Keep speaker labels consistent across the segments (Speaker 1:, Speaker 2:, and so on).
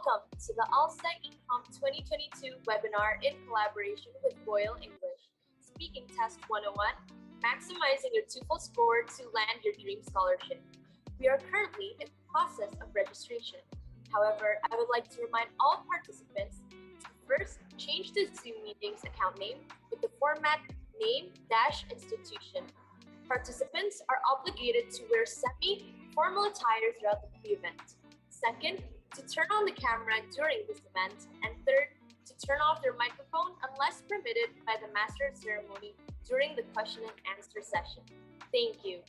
Speaker 1: Welcome to the ALSA Ecom 2022 webinar in collaboration with Royal English. Speaking Test 101, maximizing your TOEFL score to land your dream scholarship. We are currently in the process of registration. However, I would like to remind all participants to first change the Zoom meetings account name with the format name-institution. Participants are obligated to wear semi-formal attire throughout the event. Second, to turn on the camera during this event. And third, to turn off their microphone unless permitted by the master of ceremony during the question and answer session. Thank you.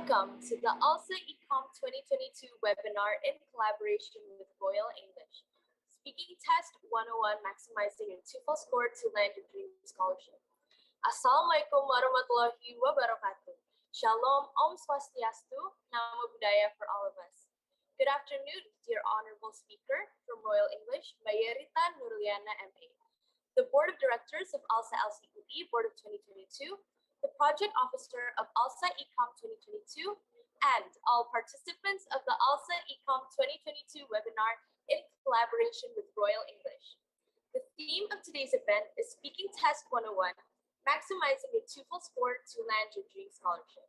Speaker 1: Welcome to the ALSA Ecom 2022 webinar in collaboration with Royal English. Speaking Test 101, Maximizing Your TOEFL Score to Land Your Dream Scholarship. Assalamualaikum warahmatullahi wabarakatuh. Shalom, Om Swastiastu, Namo Buddhaya for all of us. Good afternoon, dear honorable speaker from Royal English, Bayerita Nurliana MA, the Board of Directors of ALSA LCUE Board of 2022, the Project Officer of ALSA Ecom 2022, and all participants of the ALSA Ecom 2022 webinar in collaboration with Royal English. The theme of today's event is Speaking Test 101, Maximizing Your TOEFL Score to Land Your Dream Scholarship.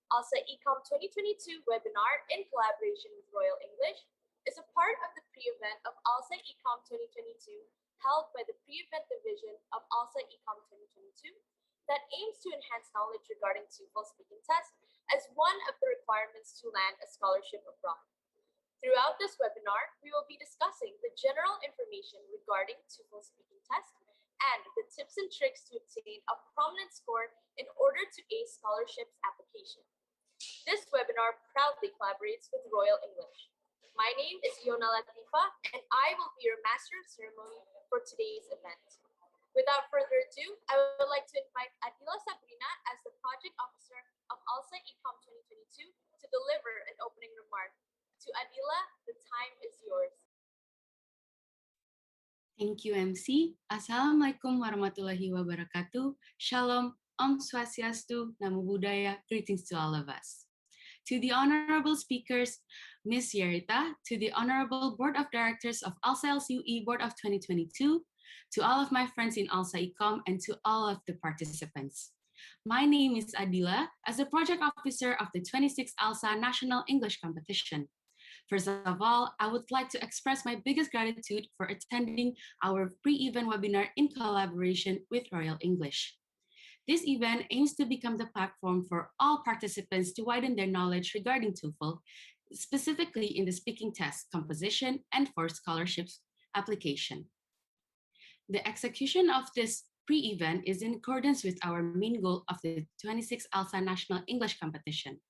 Speaker 1: ALSA Ecom 2022 webinar in collaboration with Royal English is a part of the pre-event of ALSA Ecom 2022 held by the pre-event division of ALSA Ecom 2022 that aims to enhance knowledge regarding TOEFL speaking test as one of the requirements to land a scholarship abroad. Throughout this webinar, we will be discussing the general information regarding TOEFL speaking test and the tips and tricks to obtain a prominent score in order to ace scholarships application. This webinar proudly collaborates with Royal English. My name is Yona Latifa, and I will be your master of ceremony for today's event. Without further ado, I would like to invite Adila Sabrina as the Project Officer of ALSA Ecom 2022 to deliver an opening remark. To Adila, the time is yours.
Speaker 2: Thank you, MC. Assalamualaikum warahmatullahi wabarakatuh. Shalom, Om Swastiastu, Namo Buddhaya. Greetings to all of us. To the honorable speakers, Ms. Yerita, to the honorable Board of Directors of ALSA LCUE Board of 2022, to all of my friends in ALSA Ecom, and to all of the participants. My name is Adila, as the Project Officer of the 26th ALSA National English Competition. First of all, I would like to express my biggest gratitude for attending our pre-event webinar in collaboration with Royal English. This event aims to become the platform for all participants to widen their knowledge regarding TOEFL, specifically in the speaking test, composition, and for scholarships application. The execution of this pre-event is in accordance with our main goal of the 26th ALSA National English Competition,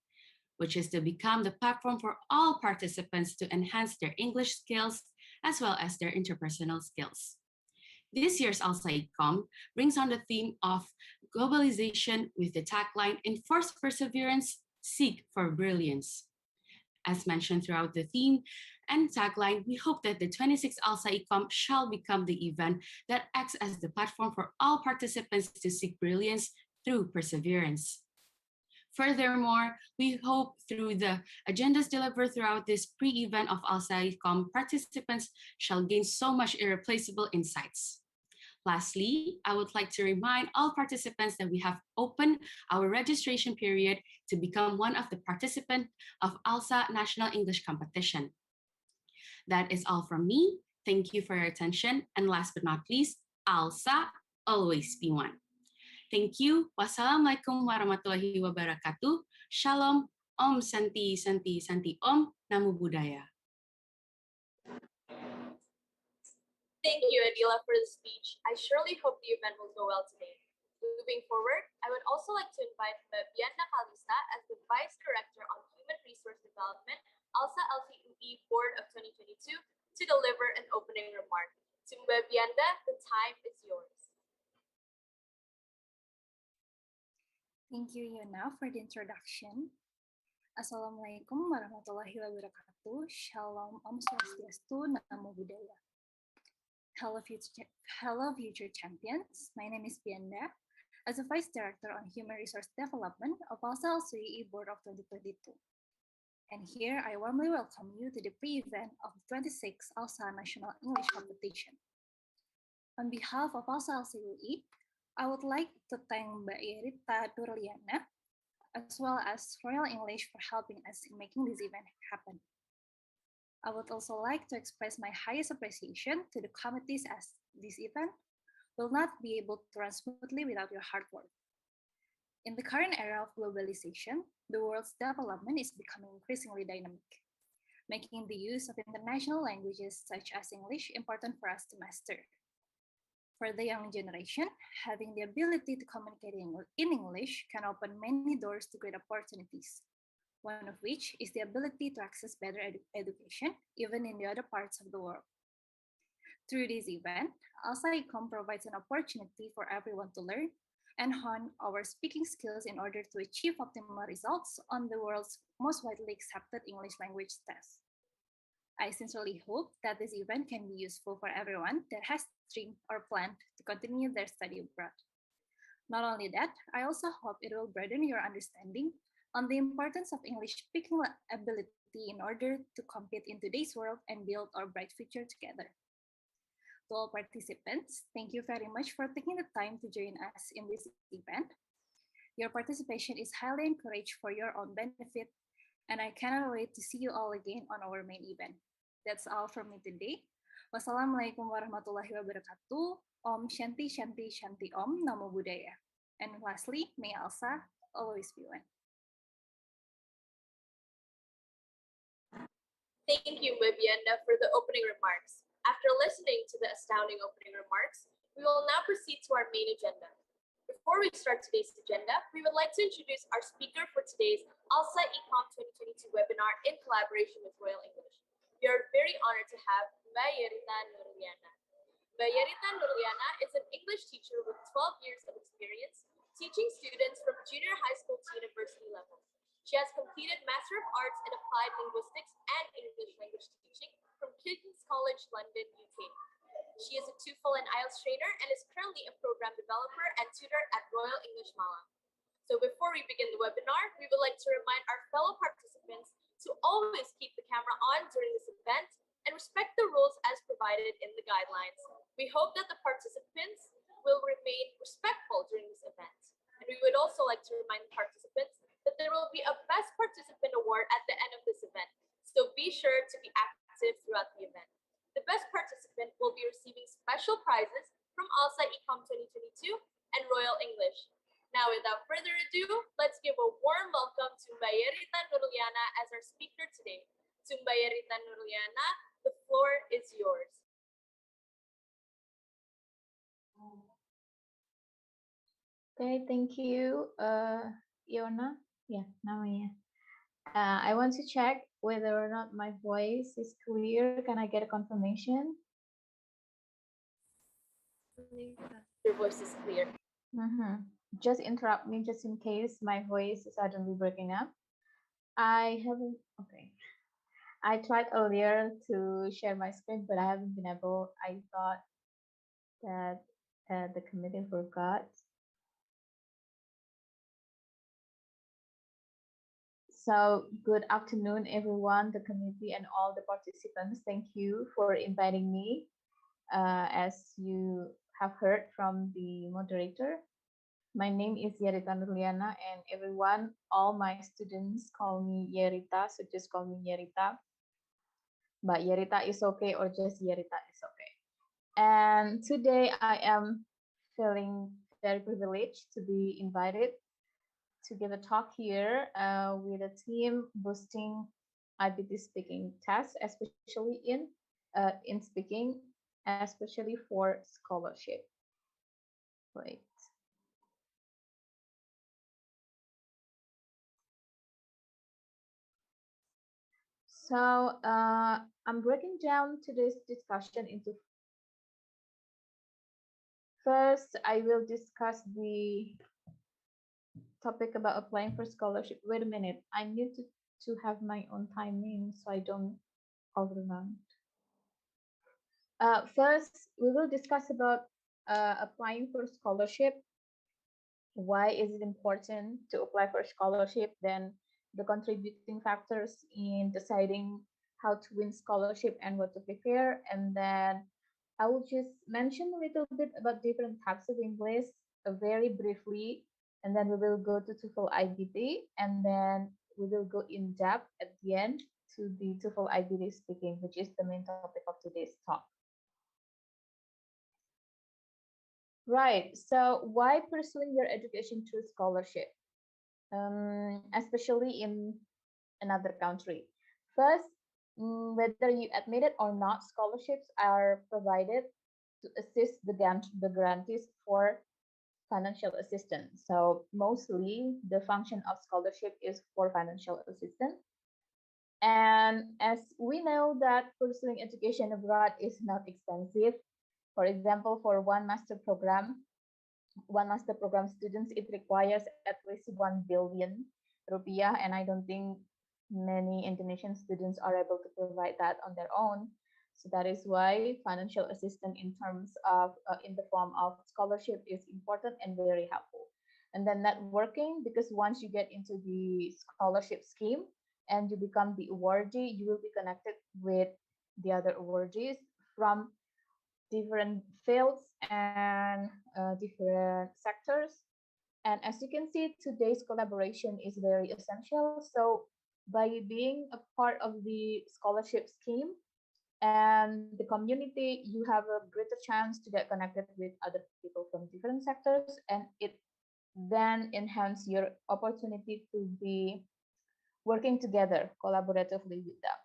Speaker 2: which is to become the platform for all participants to enhance their English skills as well as their interpersonal skills. This year's ALSA Ecom brings on the theme of globalization with the tagline Enforce Perseverance, Seek for Brilliance. As mentioned throughout the theme and tagline, we hope that the 26th ALSA Ecom shall become the event that acts as the platform for all participants to seek brilliance through perseverance. Furthermore, we hope through the agendas delivered throughout this pre-event of ALSA Ecom, participants shall gain so much irreplaceable insights. Lastly, I would like to remind all participants that we have opened our registration period to become one of the participants of ALSA National English Competition. That is all from me. Thank you for your attention. And last but not least, ALSA, always be one. Thank you. Wassalamualaikum warahmatullahi wabarakatuh. Shalom. Om Santi Santi Santi Om. Namo Buddhaya.
Speaker 1: Thank you, Adila, for the speech. I surely hope the event will go well today. Moving forward, I would also like to invite Bianna Kalista as the Vice Director on Human Resource Development, ALSA LCUE Board of 2022, to deliver an opening remark. To Bianna, the time is yours.
Speaker 3: Thank you, Yona, for the introduction. Assalamualaikum warahmatullahi wabarakatuh. Shalom, Om Swastiastu, Namo Buddhaya. Hello, future champions. My name is Bianda, as a Vice Director on Human Resource Development of ALSA LCUE Board of 2022. And here, I warmly welcome you to the pre-event of the 26th ALSA National English Competition. On behalf of ALSA LCUE, I would like to thank Mbak Yerita Durliana, as well as Royal English for helping us in making this event happen. I would also like to express my highest appreciation to the committees, as this event will not be able to run smoothly without your hard work. In the current era of globalization, the world's development is becoming increasingly dynamic, making the use of international languages such as English important for us to master. For the young generation, having the ability to communicate in English can open many doors to great opportunities, one of which is the ability to access better education even in the other parts of the world. Through this event, ALSA Ecom provides an opportunity for everyone to learn and hone our speaking skills in order to achieve optimal results on the world's most widely accepted English language test. I sincerely hope that this event can be useful for everyone that has dreamed or planned to continue their study abroad. Not only that, I also hope it will broaden your understanding on the importance of English speaking ability in order to compete in today's world and build our bright future together. To all participants, thank you very much for taking the time to join us in this event. Your participation is highly encouraged for your own benefit, and I cannot wait to see you all again on our main event. That's all from me today. Wassalamualaikum warahmatullahi wabarakatuh. Om Shanti Shanti Shanti Om Namo Buddhaya. And lastly, may ALSA always be one.
Speaker 1: Thank you, Viviana, for the opening remarks. After listening to the astounding opening remarks, we will now proceed to our main agenda. Before we start today's agenda, we would like to introduce our speaker for today's ALSA Ecom 2022 webinar in collaboration with Royal English. We are very honored to have Mbak Yerita Nurliana. Mbak Yerita Nurliana is an English teacher with 12 years of experience teaching students from junior high school to university level. She has completed Master of Arts in Applied Linguistics and English Language Teaching from King's College London, UK. She is a TOEFL and IELTS trainer and is currently a program developer and tutor at Royal English Malang. So before we begin the webinar, we would like to remind our fellow participants to always keep the camera on during this event and respect the rules as provided in the guidelines. We hope that the participants will remain respectful during this event. And we would also like to remind the participants that there will be a Best Participant Award at the end of this event. So be sure to be active throughout the event. The best participant will be receiving special prizes from ALSA Ecom 2022 and Royal English. Now, without further ado, let's give a warm welcome to Mbak Yerita Nurliana as our speaker today. To Mbak Yerita Nurliana, the floor is yours.
Speaker 4: Okay, thank you, Iona. Yeah, namanya. I want to check whether or not my voice is clear. Can I get a confirmation?
Speaker 1: Your voice is clear.
Speaker 4: Just interrupt me just in case my voice is suddenly breaking up. I tried earlier to share my screen, but I haven't been able. I thought that the committee forgot. So good afternoon, everyone, the committee and all the participants. Thank you for inviting me. As you have heard from the moderator, my name is Yerita Nurliana, and everyone, all my students call me Yerita, so just call me Yerita. But Yerita is okay, or just Yerita is okay. And today I am feeling very privileged to be invited to give a talk here with a team boosting IBT speaking tests, especially in speaking, especially for scholarship. Right. So I'm breaking down today's discussion into. First, I will discuss the topic about applying for scholarship. Wait a minute, I need to have my own timing so I don't overrun. First, we will discuss about applying for scholarship. Why is it important to apply for scholarship? Then the contributing factors in deciding how to win scholarship and what to prepare. And then I will just mention a little bit about different types of English very briefly. And then we will go to TOEFL IBT, and then we will go in depth at the end to the TOEFL IBT speaking, which is the main topic of today's talk. Right, so why pursuing your education through scholarship, especially in another country? First, whether you admit it or not, scholarships are provided to assist the grantees for financial assistance. So mostly the function of scholarship is for financial assistance. And as we know that pursuing education abroad is not expensive. For example, for one master program students, it requires at least 1 billion rupiah, and I don't think many Indonesian students are able to provide that on their own. So that is why financial assistance in terms of in the form of scholarship is important and very helpful. And then networking, because once you get into the scholarship scheme and you become the awardee, you will be connected with the other awardees from different fields and different sectors. And as you can see, today's collaboration is very essential. So by being a part of the scholarship scheme and the community, you have a greater chance to get connected with other people from different sectors, and it then enhance your opportunity to be working together collaboratively with them.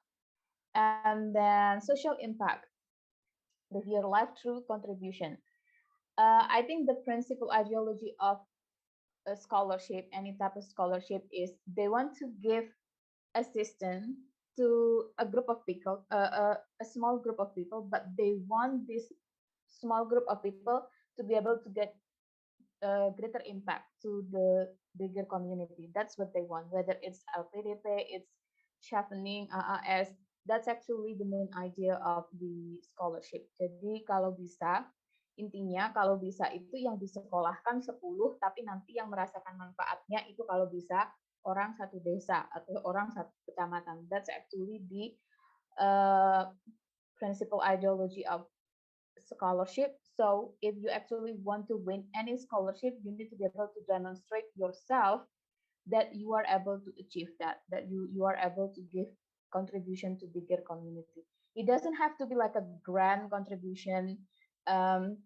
Speaker 4: And then social impact, live your life through contribution. I think the principal ideology of a scholarship, any type of scholarship, is they want to give assistance to a group of people, a small group of people, but they want this small group of people to be able to get a greater impact to the bigger community. That's what they want, whether it's LPDP, it's sharpening, AAS. That's actually the main idea of the scholarship. Jadi kalau bisa, intinya kalau bisa itu yang disekolahkan 10, tapi nanti yang merasakan manfaatnya itu kalau bisa orang satu desa atau orang satu kecamatan. That's actually the principal ideology of scholarship. So if you actually want to win any scholarship, you need to be able to demonstrate yourself that you are able to achieve that you are able to give contribution to bigger community. It doesn't have to be like a grand contribution, um,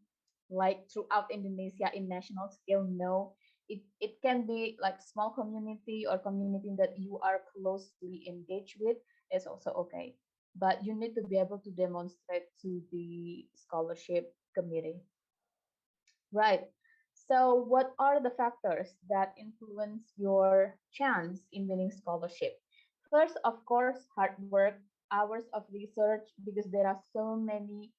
Speaker 4: like throughout Indonesia in national scale. No, it can be like small community or community that you are closely engaged with. It's also okay, but you need to be able to demonstrate to the scholarship committee. Right. So, what are the factors that influence your chance in winning scholarship? First, of course, hard work, hours of research, because there are so many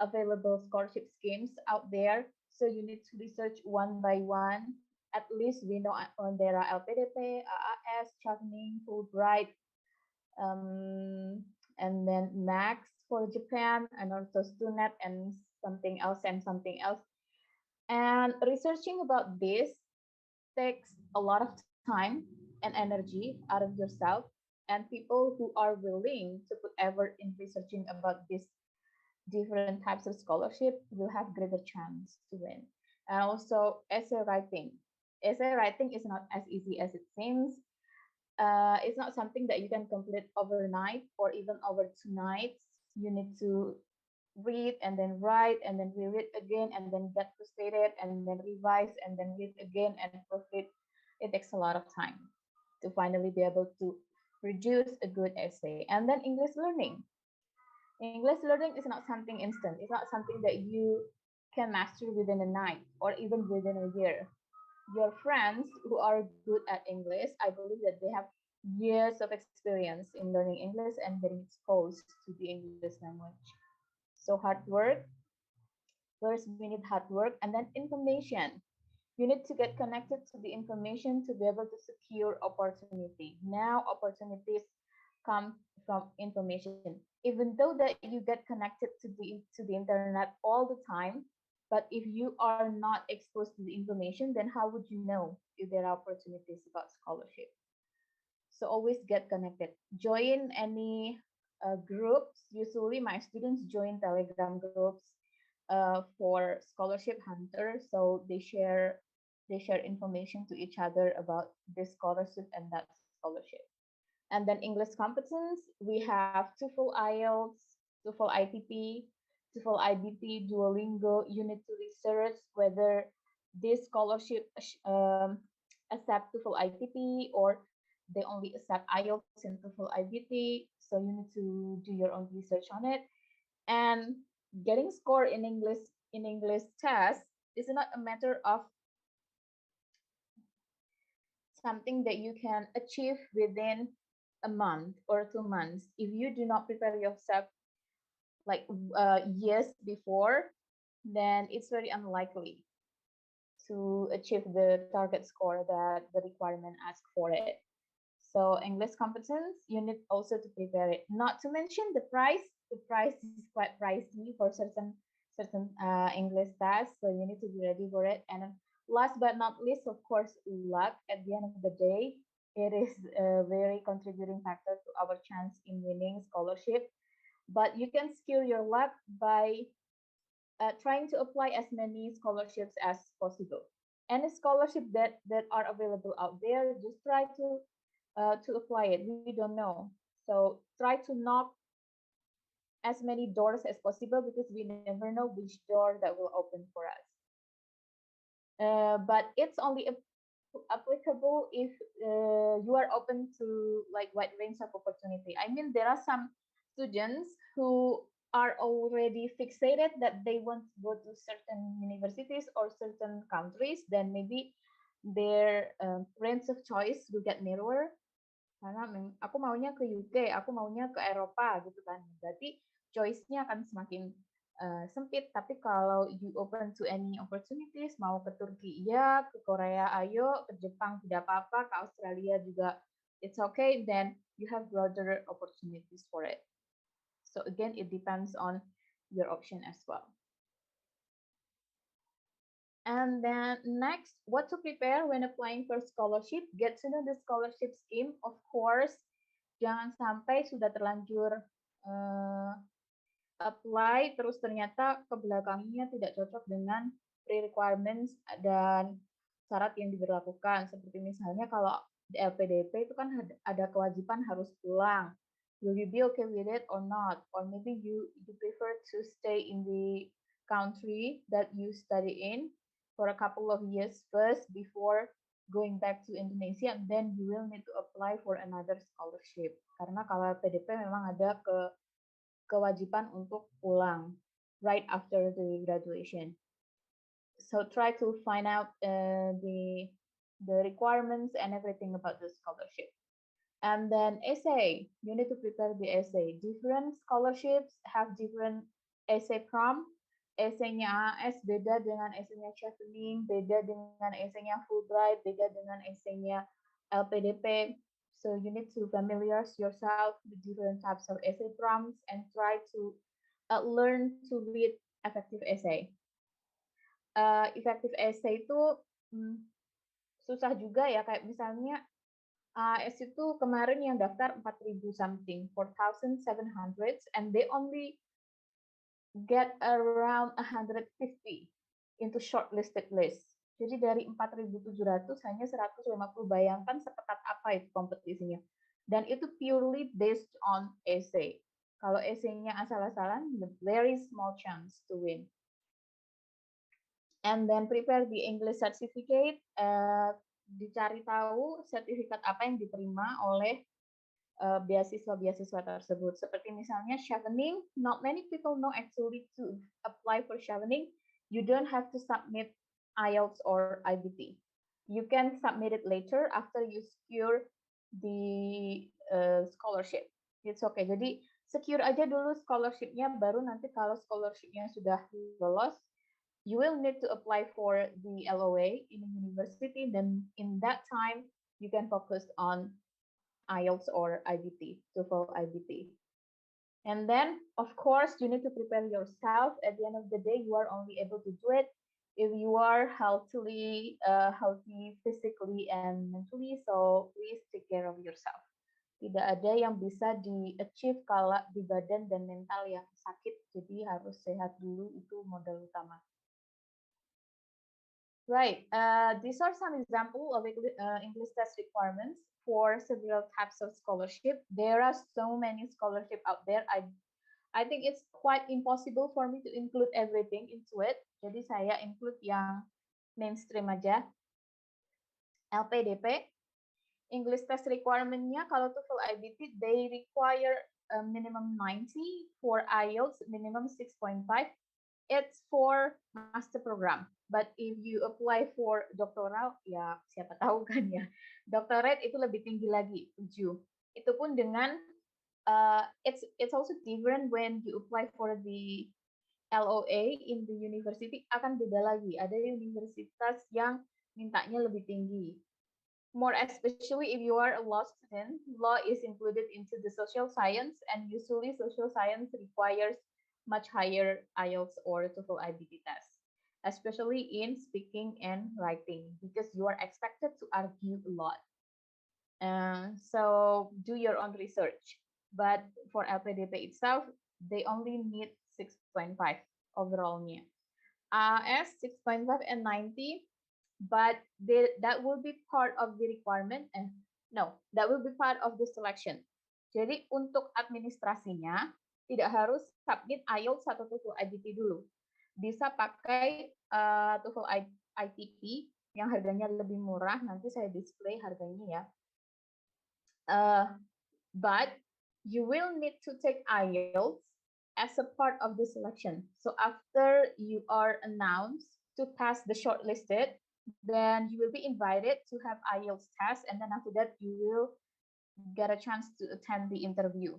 Speaker 4: available scholarship schemes out there. So, you need to research one by one. At least we know on there are LPDP, AAS, Chevening, Fulbright, um, and then Max for Japan, and also StuNet and something else. And researching about this takes a lot of time and energy out of yourself. And people who are willing to put effort in researching about these different types of scholarship will have greater chance to win. And also essay writing. Essay writing is not as easy as it seems. It's not something that you can complete overnight or even over 2 nights. You need to read and then write and then reread again and then get frustrated and then revise and then read again and proofread. It takes a lot of time to finally be able to produce a good essay. And then English learning. English learning is not something instant. It's not something that you can master within a night or even within a year. Your friends who are good at English, I believe that they have years of experience in learning English and getting exposed to the English language. So hard work, first we need hard work, and then information. You need to get connected to the information to be able to secure opportunity. Now opportunities come from information. Even though that you get connected to the internet all the time, but if you are not exposed to the information, then how would you know if there are opportunities about scholarship? So always get connected. Join any groups. Usually my students join Telegram groups for scholarship hunter. So they share information to each other about this scholarship and that scholarship. And then English competence, we have TOEFL IELTS, TOEFL ITP, TOEFL IBT, Duolingo. You need to research whether this scholarship accept TOEFL ITP or they only accept IELTS and TOEFL IBT. So you need to do your own research on it. And getting score in English test is not a matter of something that you can achieve within a month or 2 months. If you do not prepare yourself like years before, then it's very unlikely to achieve the target score that the requirement asks for it. So English competence, you need also to prepare it. Not to mention the price. The price is quite pricey for certain English tests, so you need to be ready for it. And then last but not least, of course, luck. At the end of the day, it is a very contributing factor to our chance in winning scholarship. But you can skill your luck by trying to apply as many scholarships as possible. Any scholarship that are available out there, just try to apply it. We don't know, so try to knock as many doors as possible because we never know which door that will open for us. But it's only applicable if you are open to like wide range of opportunity. I mean, there are some students who are already fixated that they want to go to certain universities or certain countries, then maybe their range of choice will get narrower. Karena aku maunya ke UK, aku maunya ke Eropa gitu kan. Berarti choice-nya akan semakin sempit. Tapi kalau you open to any opportunities, mau ke Turki iya, ke Korea ayo, ke Jepang tidak apa-apa, ke Australia juga it's okay, then you have broader opportunities for it. So again, it depends on your option as well. And then next, what to prepare when applying for scholarship? Get to know the scholarship scheme, of course. Jangan sampai sudah terlanjur apply, terus ternyata ke belakangnya tidak cocok dengan pre-requirements dan syarat yang diberlakukan. Seperti misalnya kalau di LPDP itu kan ada kewajiban harus pulang. Will you be okay with it or not? Or maybe you prefer to stay in the country that you study in for a couple of years first before going back to Indonesia, and then you will need to apply for another scholarship. Karena kalau LPDP memang ada kewajiban untuk pulang right after the graduation. So try to find out the requirements and everything about the scholarship. And then essay, you need to prepare the essay. Different scholarships have different essay prompt. Essaynya AS beda dengan essaynya chevening, beda dengan essaynya Fulbright, beda dengan essaynya LPDP. So you need to familiarize yourself with different types of essay prompts and try to learn to read effective essay. Effective essay itu susah juga ya, kayak misalnya AS itu kemarin yang daftar 4.000 something, 4,700, and they only get around 150 into shortlisted list. Jadi dari 4.700 hanya 150, bayangkan seketat apa itu kompetisinya. Dan itu purely based on essay. Kalau essay-nya asal-asalan, very small chance to win. And then prepare the English certificate. Dicari tahu sertifikat apa yang diterima oleh beasiswa-beasiswa tersebut. Seperti misalnya chevening, not many people know actually to apply for chevening. You don't have to submit IELTS or IBT. You can submit it later after you secure the scholarship. It's okay. Jadi secure aja dulu scholarshipnya, baru nanti kalau scholarshipnya sudah lolos, you will need to apply for the LOA in a university. Then in that time, you can focus on IELTS or IBT, TOEFL IBT. And then, of course, you need to prepare yourself. At the end of the day, you are only able to do it if you are healthy physically and mentally. So please take care of yourself. Tidak ada yang bisa di-achieve kalau di badan dan mental yang sakit. Jadi harus sehat dulu, itu modal utama. Right. These are some examples of English test requirements for several types of scholarship. There are so many scholarship out there. I think it's quite impossible for me to include everything into it. Jadi saya include yang mainstream aja. LPDP, English test requirement-nya kalau TOEFL IBT, they require a minimum 90, for IELTS minimum 6.5. It's for master program. But if you apply for doktoral, ya siapa tahu kan ya. Doctorate itu lebih tinggi lagi, 7. Itu pun dengan it's also different when you apply for the LOA in the university, akan beda lagi. Ada universitas yang mintanya lebih tinggi. More especially if you are a law student, law is included into the social science, and usually social science requires much higher IELTS or TOEFL IBT test, especially in speaking and writing, because you are expected to argue a lot. So do your own research. But for LPDP itself, they only need 6.5 overallnya. AS 6.5 and 90, but that will be part of the requirement, and no, that will be part of the selection. Jadi untuk administrasinya tidak harus submit IELTS atau TOEFL IBT dulu. Bisa pakai TOEFL ITP yang harganya lebih murah. Nanti saya display harganya ya. But you will need to take IELTS as a part of the selection. So after you are announced to pass the shortlisted, then you will be invited to have IELTS test, and then after that you will get a chance to attend the interview.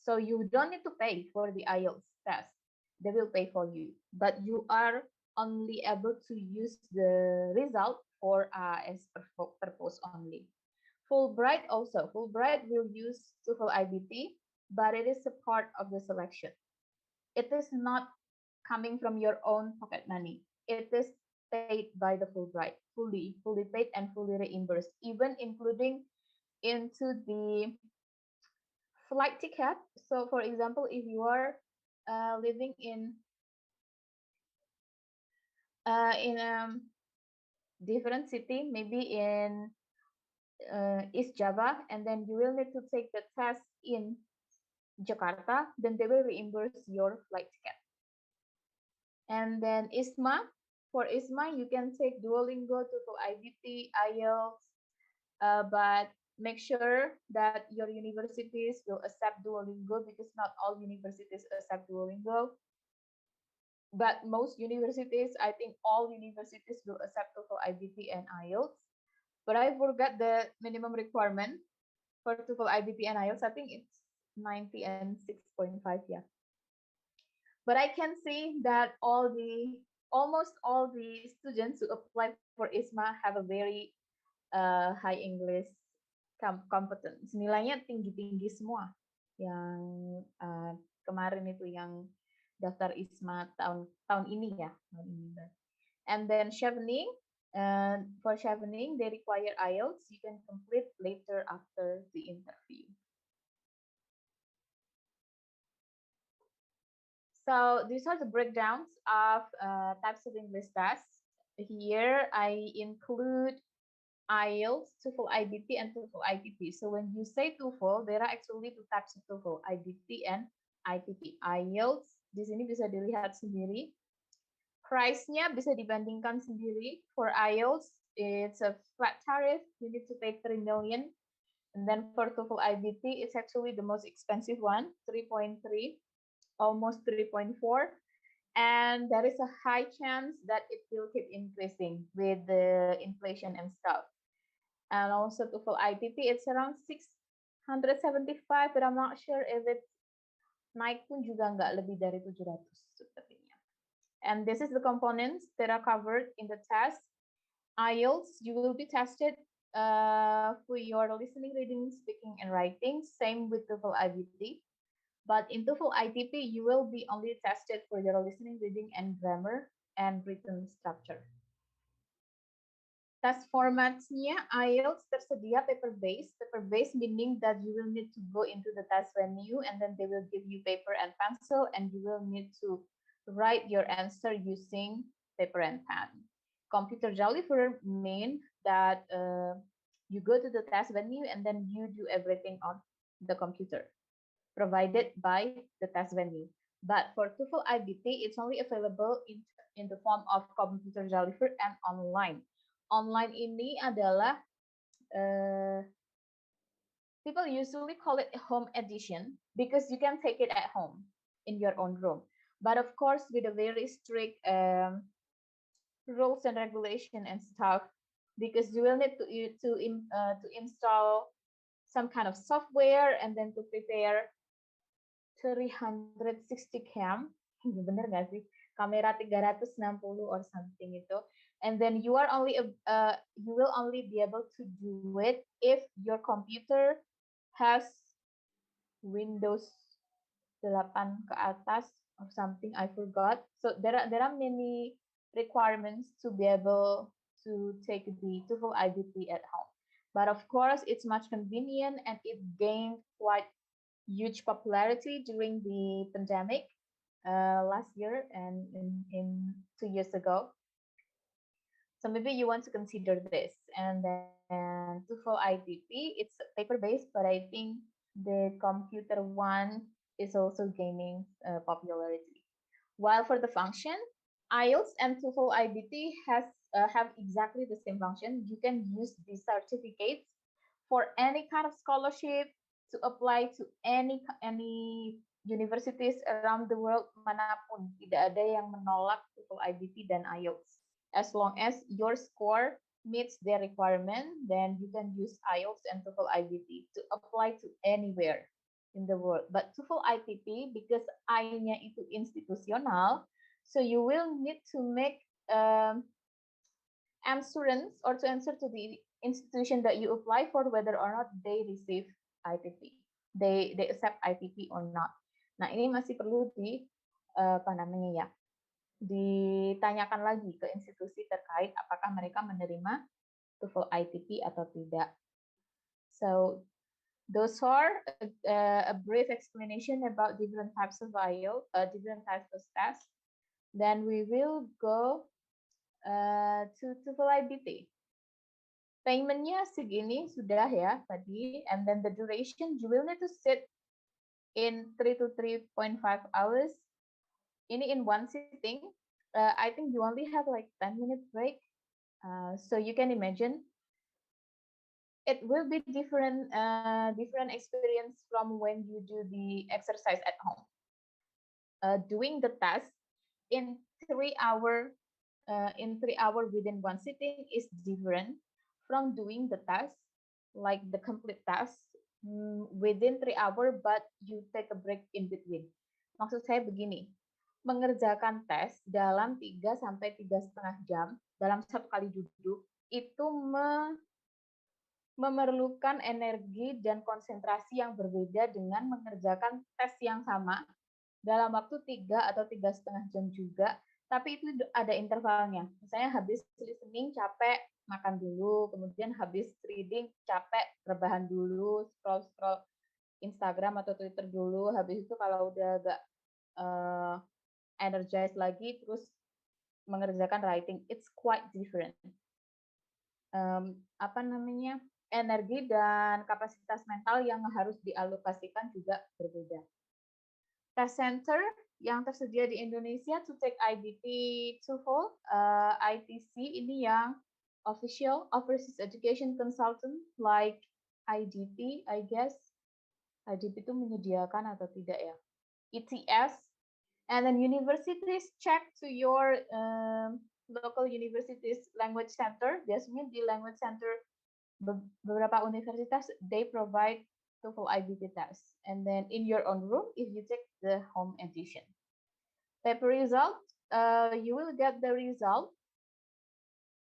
Speaker 4: So you don't need to pay for the IELTS test. They will pay for you, but you are only able to use the result for as purpose only. Fulbright also. Fulbright will use TOEFL IBT, but it is a part of the selection. It is not coming from your own pocket money. It is paid by the Fulbright, fully paid and fully reimbursed, even including into the flight ticket. So, for example, if you are living in different city, maybe in East Java, and then you will need to take the test in Jakarta, then they will reimburse your flight ticket. And then ISMA, for ISMA, you can take Duolingo, TOEFL IBT, IELTS, but make sure that your universities will accept Duolingo, because not all universities accept Duolingo. But most universities, I think all universities will accept TOEFL IBT and IELTS. But I forgot the minimum requirement for TOEFL IBT and IELTS. I think it's 90 and 6.5, yeah. But I can see that almost all the students who apply for ISMA have a very high English competence. Nilainya tinggi-tinggi semua. Yang kemarin itu yang daftar ISMA tahun ini ya, tahun ini. And then chevening, for chevening they require IELTS. You can complete later after the interview. So these are the breakdowns of types of English tests. Here I include IELTS, TOEFL IBT, and TOEFL ITP. So when you say TOEFL, there are actually two types of TOEFL, IBT and ITP. IELTS di sini bisa dilihat sendiri. Price-nya bisa dibandingkan sendiri. For IELTS, it's a flat tariff. You need to pay 3 million. And then for TOEFL IBT, it's actually the most expensive one, 3.3, almost 3.4. And there is a high chance that it will keep increasing with the inflation and stuff. And also TOEFL ITP, it's around 675, but I'm not sure if it's naik pun juga nggak lebih dari 700 sepertinya. And this is the components that are covered in the test. IELTS, you will be tested for your listening, reading, speaking, and writing. Same with TOEFL IBT. But in TOEFL ITP, you will be only tested for your listening, reading, and grammar and written structure. Test formatnya IELTS tersedia paper-based. Paper-based meaning that you will need to go into the test venue, and then they will give you paper and pencil, and you will need to write your answer using paper and pen. Computer Jollifer mean that you go to the test venue and then you do everything on the computer provided by the test venue. But for TOEFL IBT, it's only available in the form of Computer Jollifer and online. Online ini adalah people usually call it a home edition because you can take it at home in your own room. But of course, with a very strict rules and regulation and stuff, because you will need to install some kind of software and then to prepare 360 cam, bener nggak sih? Kamera 360 or something itu. And then you will only be able to do it if your computer has Windows 8 ke atas or something, I forgot. So there are many requirements to be able to take the TOEFL IBT at home. But of course, it's much convenient and it gained quite huge popularity during the pandemic last year and in 2 years ago. So maybe you want to consider this. And then TOEFL ITP, it's paper-based, but I think the computer one is also gaining popularity. While for the function, IELTS and TOEFL IBT have exactly the same function. You can use these certificates for any kind of scholarship to apply to any universities around the world manapun. Tidak ada yang menolak TOEFL IBT dan IELTS. As long as your score meets their requirement, then you can use IELTS and TOEFL IBT to apply to anywhere in the world. But TOEFL ITP, because I-nya itu institusional, so you will need to make answerance or to answer to the institution that you apply for whether or not they receive ITP. They accept ITP or not. Nah, ini masih perlu apa namanya ya? Ditanyakan lagi ke institusi terkait apakah mereka menerima TOEFL ITP atau tidak. So those are a brief explanation about different types of IELTS, different types of tests. Then we will go to TOEFL IBT. Paymentnya segini sudah ya tadi, and then the duration you will need to sit in 3 to 3.5 hours. Ini in one sitting. I think you only have like 10-minute break. So you can imagine it will be different experience from when you do the exercise at home. Doing the test in 3 hour within one sitting is different from doing the test like the complete test within 3 hour but you take a break in between. Maksud saya begini, mengerjakan tes dalam 3 sampai 3,5 jam dalam satu kali duduk itu memerlukan energi dan konsentrasi yang berbeda dengan mengerjakan tes yang sama dalam waktu 3 atau 3,5 jam juga, tapi itu ada intervalnya. Misalnya habis listening capek, makan dulu, kemudian habis reading capek, rebahan dulu, scroll Instagram atau Twitter dulu, habis itu kalau udah agak energized lagi, terus mengerjakan writing. It's quite different. Energi dan kapasitas mental yang harus dialokasikan juga berbeda. Test center yang tersedia di Indonesia to take IBT TOEFL, ITC ini yang official overseas education consultant like IDP, I guess. IDP itu menyediakan atau tidak ya? ETS, and then universities check to your local universities language center. Biasanya di language center beberapa universitas they provide TOEFL IBT test, and then in your own room if you take the home edition. Paper result, you will get the result,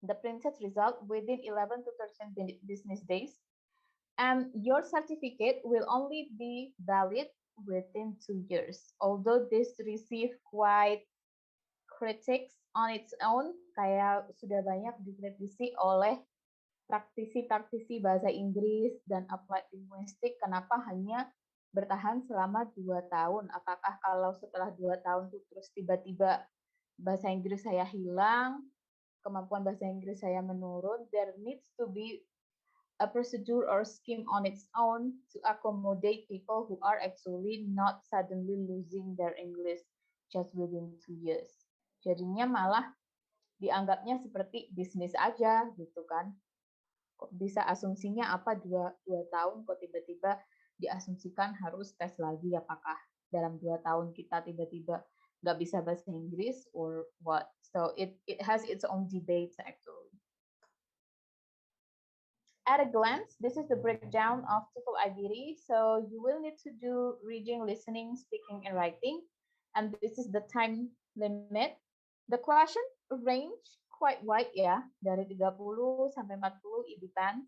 Speaker 4: the printed result within 11 to 13 business days, and your certificate will only be valid within 2 years. Although this receive quite critics on its own, kayak sudah banyak dikritisi oleh praktisi-praktisi bahasa Inggris dan applied linguistic, kenapa hanya bertahan selama 2 tahun? Apakah kalau setelah 2 tahun itu terus tiba-tiba bahasa Inggris saya hilang, kemampuan bahasa Inggris saya menurun? There needs to be a procedure or scheme on its own to accommodate people who are actually not suddenly losing their English just within 2 years. Jadinya malah dianggapnya seperti bisnis aja gitu kan. Kok bisa asumsinya apa 2 tahun kok tiba-tiba diasumsikan harus tes lagi, apakah dalam 2 tahun kita tiba-tiba nggak bisa bahasa Inggris or what. So it has its own debates actually. At a glance, this is the breakdown of TOEFL IBT. So you will need to do reading, listening, speaking, and writing. And this is the time limit. The question range quite wide ya, dari 30 sampai 40, it depends.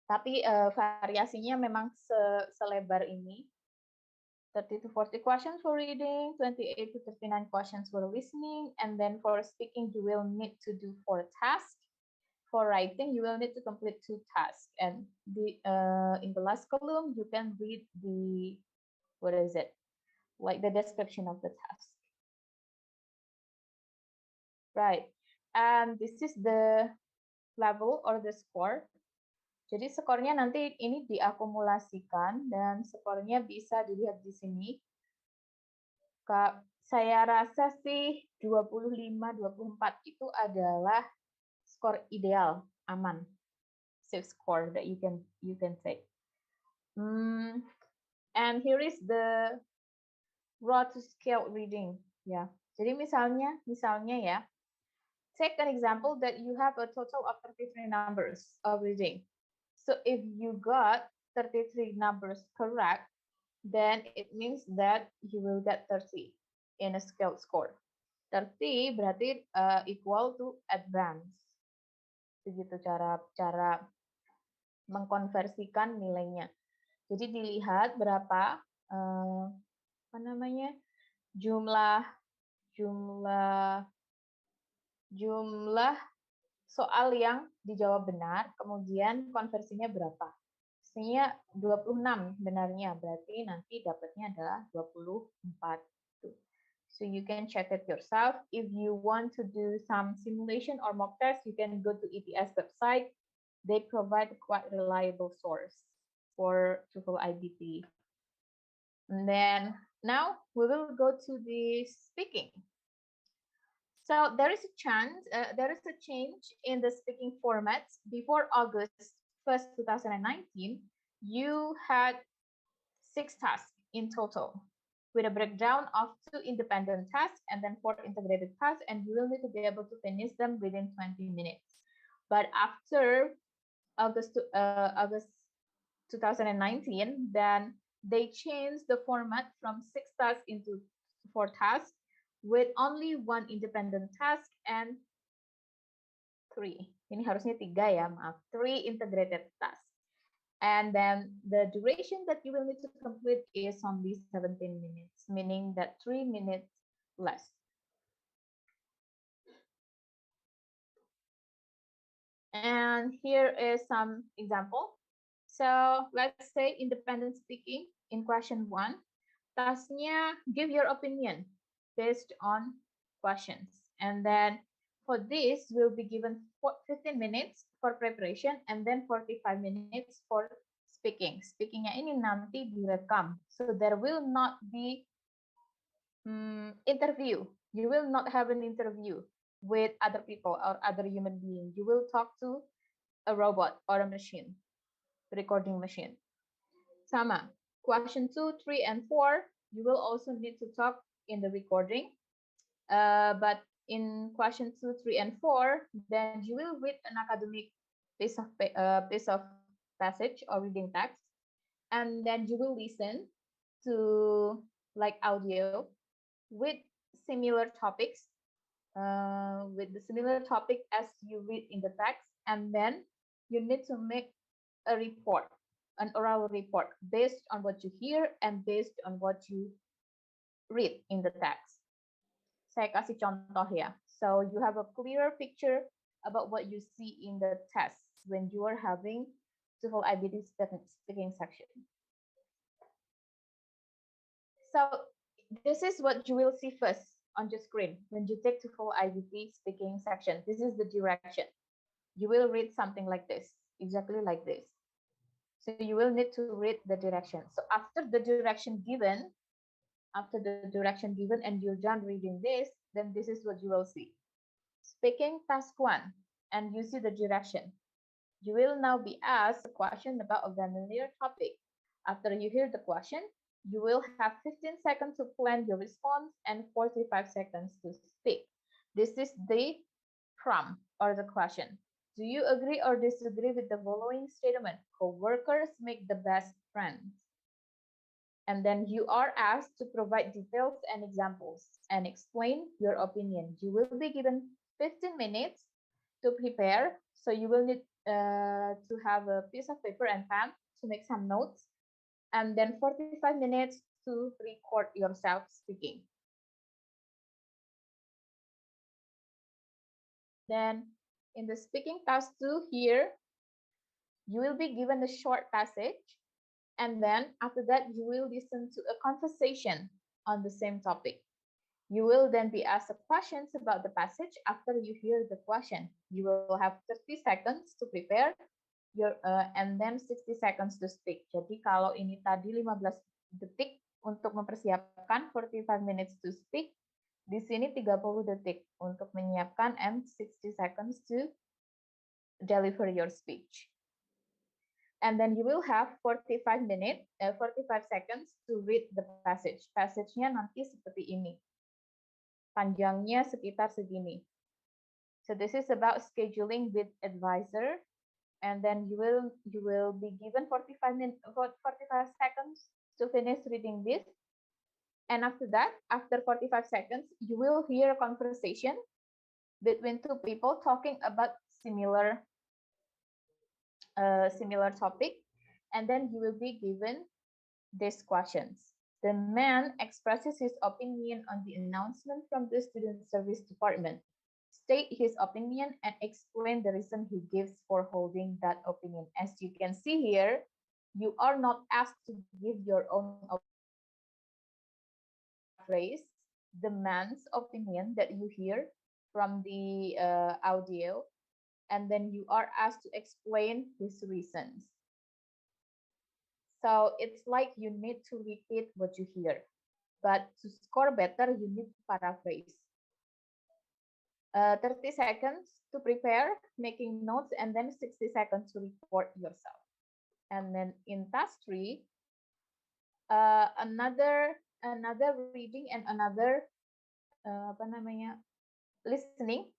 Speaker 4: Tapi variasinya memang selebar ini. 30 to 40 questions for reading, 28 to 39 questions for listening, and then for speaking, you will need to do 4 tasks. For writing, you will need to complete 2 tasks. And in the last column, you can read the, what is it? Like the description of the task. Right. And this is the level or the score. Jadi skornya nanti ini diakumulasikan dan skornya bisa dilihat di sini. Kak, saya rasa sih 25-24 itu adalah skor ideal, aman. Safe score that you can take. And here is the raw to scale reading. Ya. Jadi misalnya ya, take an example that you have a total of 33 numbers of reading. So if you got 33 numbers correct, then it means that you will get 30 in a scaled score. 30 berarti equal to advanced. Begitu cara mengkonversikan nilainya. Jadi dilihat berapa jumlah soal yang dijawab benar, kemudian konversinya berapa. Pastinya 26 benarnya, berarti nanti dapatnya adalah 24. So you can check it yourself. If you want to do some simulation or mock test, you can go to ETS website. They provide a quite reliable source for TOEFL IBT. And then now we will go to the speaking. So there is a change in the speaking formats. Before August 1st, 2019, you had 6 tasks in total with a breakdown of 2 independent tasks and then 4 integrated tasks, and you will need to be able to finish them within 20 minutes. But after August 2019, then they changed the format from 6 tasks into 4 tasks with only 1 independent task and 3. Ini harusnya 3 ya, maaf. 3 integrated tasks. And then the duration that you will need to complete is only 17 minutes, meaning that 3 minutes less. And here is some example. So let's say independent speaking in question 1. Tasknya give your opinion based on questions. And then for this, we'll be given 15 minutes for preparation and then 45 minutes for speaking. Speakingnya ini nanti direkam. So there will not be interview. You will not have an interview with other people or other human beings. You will talk to a robot or a machine, recording machine. Sama. Question 2, 3, and 4, you will also need to talk in the recording. But in question 2, 3, and 4, then you will read an academic piece of passage or reading text, and then you will listen to like audio with similar topics, with the similar topic as you read in the text, and then you need to make a report, an oral report based on what you hear and based on what you read in the text. Saya kasih contoh ya. So you have a clearer picture about what you see in the test when you are having TOEFL IBT speaking section. So this is what you will see first on your screen when you take TOEFL IBT speaking section. This is the direction. You will read something like this, exactly like this. So you will need to read the direction. So after the direction given and you're done reading this, then this is what you will see. Speaking task 1, and you see the direction. You will now be asked a question about a familiar topic. After you hear the question, You will have 15 seconds to plan your response and 45 seconds to speak. This is the prompt or the question. Do you agree or disagree with the following statement? Co-workers make the best friends. And then you are asked to provide details and examples and explain your opinion. You will be given 15 minutes to prepare. So you will need to have a piece of paper and pen to make some notes, and then 45 minutes to record yourself speaking. Then in the speaking task 2 here, you will be given a short passage, and then after that you will listen to a conversation on the same topic. You will then be asked questions about the passage after you hear the question. You will have 30 seconds to prepare and then 60 seconds to speak. Jadi kalau ini tadi 15 detik untuk mempersiapkan, 45 minutes to speak, di sini 30 detik untuk menyiapkan and 60 seconds to deliver your speech. And then you will have 45 seconds to read the passage. Passage-nya nanti seperti ini. Panjangnya sekitar segini. So this is about scheduling with advisor, and then you will be given 45 seconds to finish reading this. And after that, after 45 seconds, you will hear a conversation between two people talking about similar topic, and then you will be given these questions. The man expresses his opinion on the announcement from the student service department. State his opinion and explain the reason he gives for holding that opinion. As you can see here, you are not asked to give your own paraphrase the man's opinion that you hear from the audio, and then you are asked to explain his reasons. So it's like you need to repeat what you hear, but to score better, you need to paraphrase. 30 seconds to prepare, making notes, and then 60 seconds to report yourself. And then in task 3, another reading and another listening.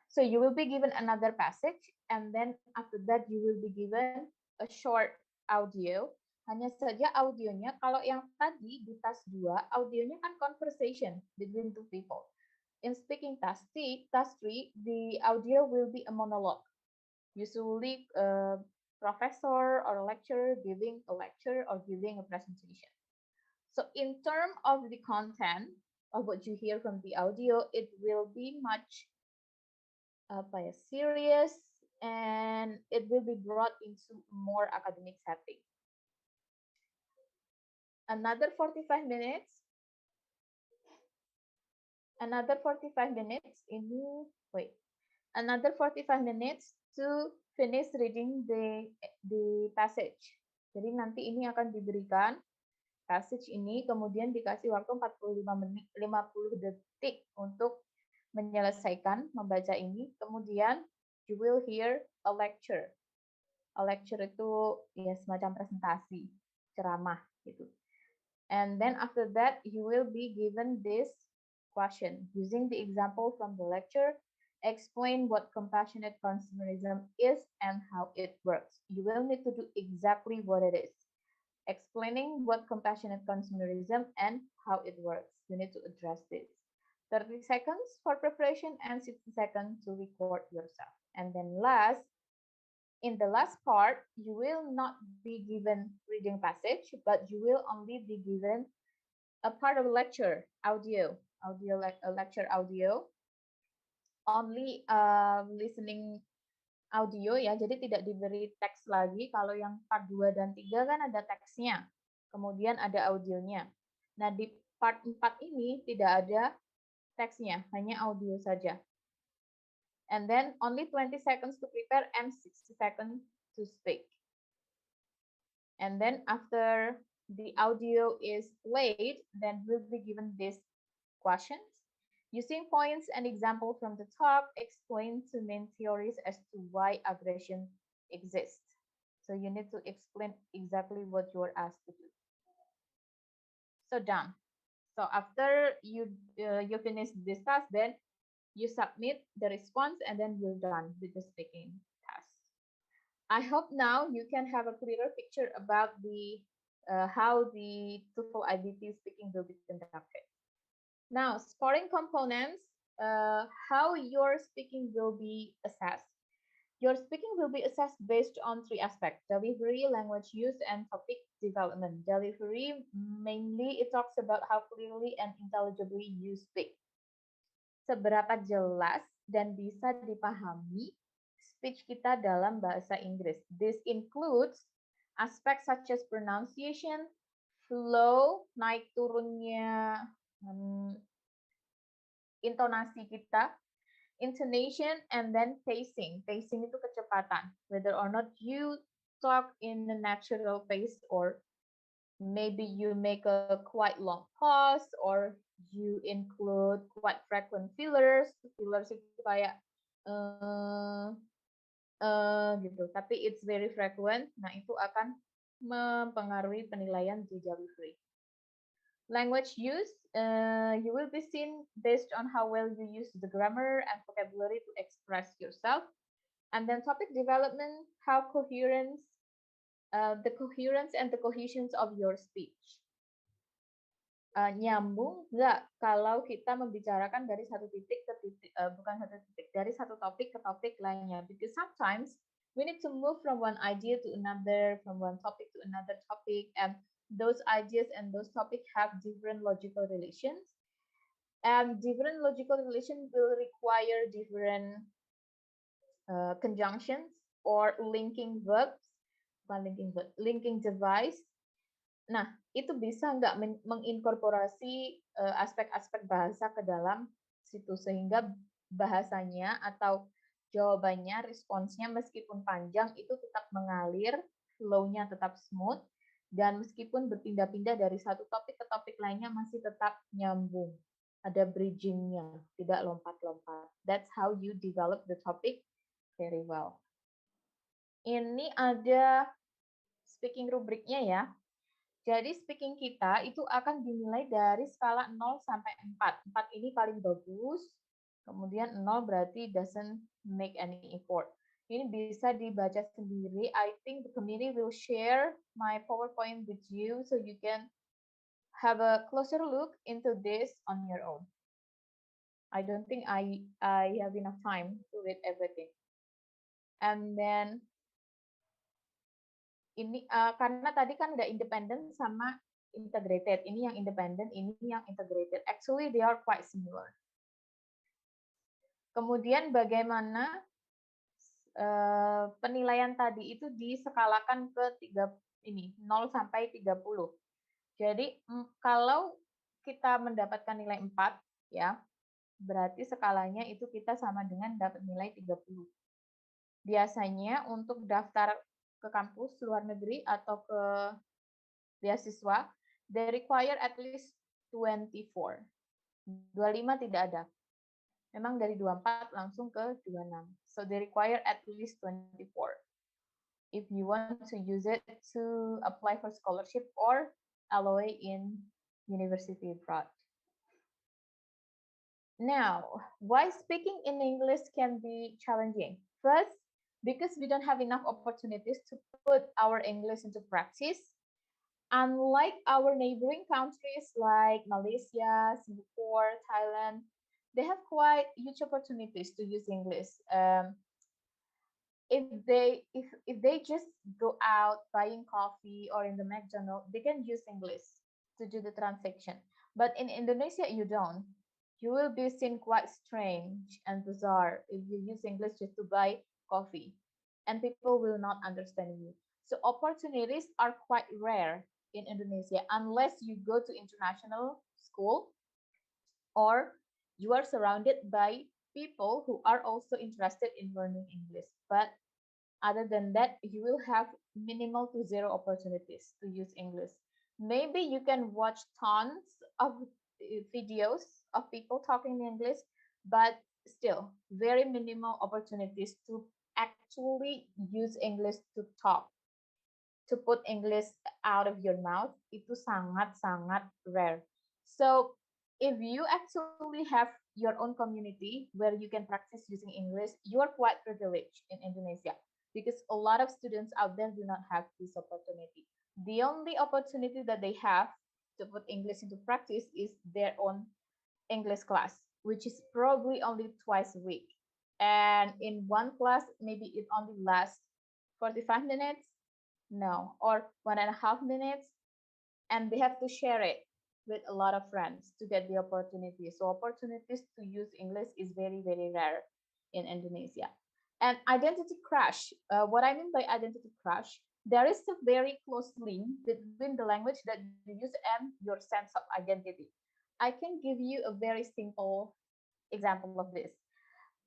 Speaker 4: So you will be given another passage, and then after that you will be given a short audio. Hanya saja audionya, kalau yang tadi di task 2, audionya kan conversation between two people. In speaking task 3, the audio will be a monologue. Usually, a professor or a lecturer giving a lecture or giving a presentation. So in terms of the content of what you hear from the audio, it will be much serious, and it will be brought into more academic setting. Another 45 minutes another 45 minutes to finish reading the passage. Jadi nanti ini akan diberikan passage ini, kemudian dikasih waktu 50 detik untuk menyelesaikan membaca ini. Kemudian you will hear a lecture. A lecture itu ya semacam presentasi, ceramah gitu. And then after that you will be given this question. Using the example from the lecture, explain what compassionate consumerism is and how it works. You will need to do exactly what it is. Explaining what compassionate consumerism and how it works. You need to address this. 30 seconds for preparation and 60 seconds to record yourself. And then in the last part, you will not be given reading passage, but you will only be given a part of lecture lecture audio, only listening audio ya, jadi tidak diberi teks lagi. Kalau yang part 2 dan 3 kan ada teksnya, kemudian ada audionya. Nah, di part 4 ini tidak ada teksnya, hanya audio saja. And then only 20 seconds to prepare and 60 seconds to speak. And then after the audio is played, then we'll be given these questions. Using points and example from the talk, explain two main theories as to why aggression exists. So you need to explain exactly what you are asked to do. So done. So after you finish this task, then you submit the response and then you're done with the speaking task. I hope now you can have a clearer picture about the how the TOEFL IBT speaking will be conducted. Now, scoring components, how your speaking will be assessed. Your speaking will be assessed based on three aspects: delivery, language use, and topic development. Delivery, mainly it talks about how clearly and intelligibly you speak. Seberapa jelas dan bisa dipahami speech kita dalam bahasa Inggris. This includes aspects such as pronunciation, flow, naik turunnya intonasi kita, intonation, and then pacing. Pacing itu kecepatan. Whether or not you talk in a natural pace or maybe you make a quite long pause or you include quite frequent fillers. Fillers itu kayak gitu. Tapi it's very frequent. Nah, itu akan mempengaruhi penilaian di delivery. Language use, you will be seen based on how well you use the grammar and vocabulary to express yourself. And then topic development, how coherence, the coherence and the cohesion of your speech. Nyambung nggak kalau kita membicarakan dari satu titik ke titik, bukan satu titik, dari satu topik ke topik lainnya. Because sometimes we need to move from one idea to another, from one topic to another topic, and those ideas and those topics have different logical relations. And different logical relations will require different conjunctions or linking verbs, bukan linking verb, linking device. Nah, itu bisa nggak menginkorporasi aspek-aspek bahasa ke dalam situ sehingga bahasanya atau jawabannya, responsnya meskipun panjang itu tetap mengalir, flow-nya tetap smooth, dan meskipun berpindah-pindah dari satu topik ke topik lainnya masih tetap nyambung. Ada bridging-nya, tidak lompat-lompat. That's how you develop the topic very well. Ini ada speaking rubriknya ya. Jadi speaking kita itu akan dinilai dari skala 0 sampai 4. 4 ini paling bagus, kemudian 0 berarti doesn't make any effort. Ini bisa dibaca sendiri. I think the committee will share my PowerPoint with you so you can have a closer look into this on your own. I don't think I have enough time to read everything. And then ini karena tadi kan udah independent sama integrated. Ini yang independent, ini yang integrated. Actually, they are quite similar. Kemudian bagaimana penilaian tadi itu diskalakan ke 0 sampai 30. Jadi kalau kita mendapatkan nilai 4 ya, berarti skalanya itu kita sama dengan dapat nilai 30. Biasanya untuk daftar ke kampus luar negeri atau ke beasiswa, they require at least 24. 25 tidak ada. Memang dari 24 langsung ke 26. So they require at least 24 if you want to use it to apply for scholarship or LOA in university abroad. Now, why speaking in English can be challenging? First, because we don't have enough opportunities to put our English into practice. Unlike our neighboring countries like Malaysia, Singapore, Thailand, they have quite huge opportunities to use English. If they just go out buying coffee or in the McDonald's, they can use English to do the transaction. But in Indonesia, you don't. You will be seen quite strange and bizarre if you use English just to buy coffee, and people will not understand you. So opportunities are quite rare in Indonesia unless you go to international school or you are surrounded by people who are also interested in learning English. But other than that, you will have minimal to zero opportunities to use English. Maybe you can watch tons of videos of people talking English, but still very minimal opportunities to actually use English to talk to put English out of your mouth itu sangat-sangat rare. So if you actually have your own community where you can practice using English, you are quite privileged in Indonesia because a lot of students out there do not have this opportunity. The only opportunity that they have to put English into practice is their own English class, which is probably only twice a week. And in one class, maybe it only lasts 45 minutes, no, or 1.5 minutes, and they have to share it with a lot of friends to get the opportunity. So opportunities to use English is very, very rare in Indonesia. And identity crash, what I mean by identity crash, there is a very close link between the language that you use and your sense of identity. I can give you a very simple example of this.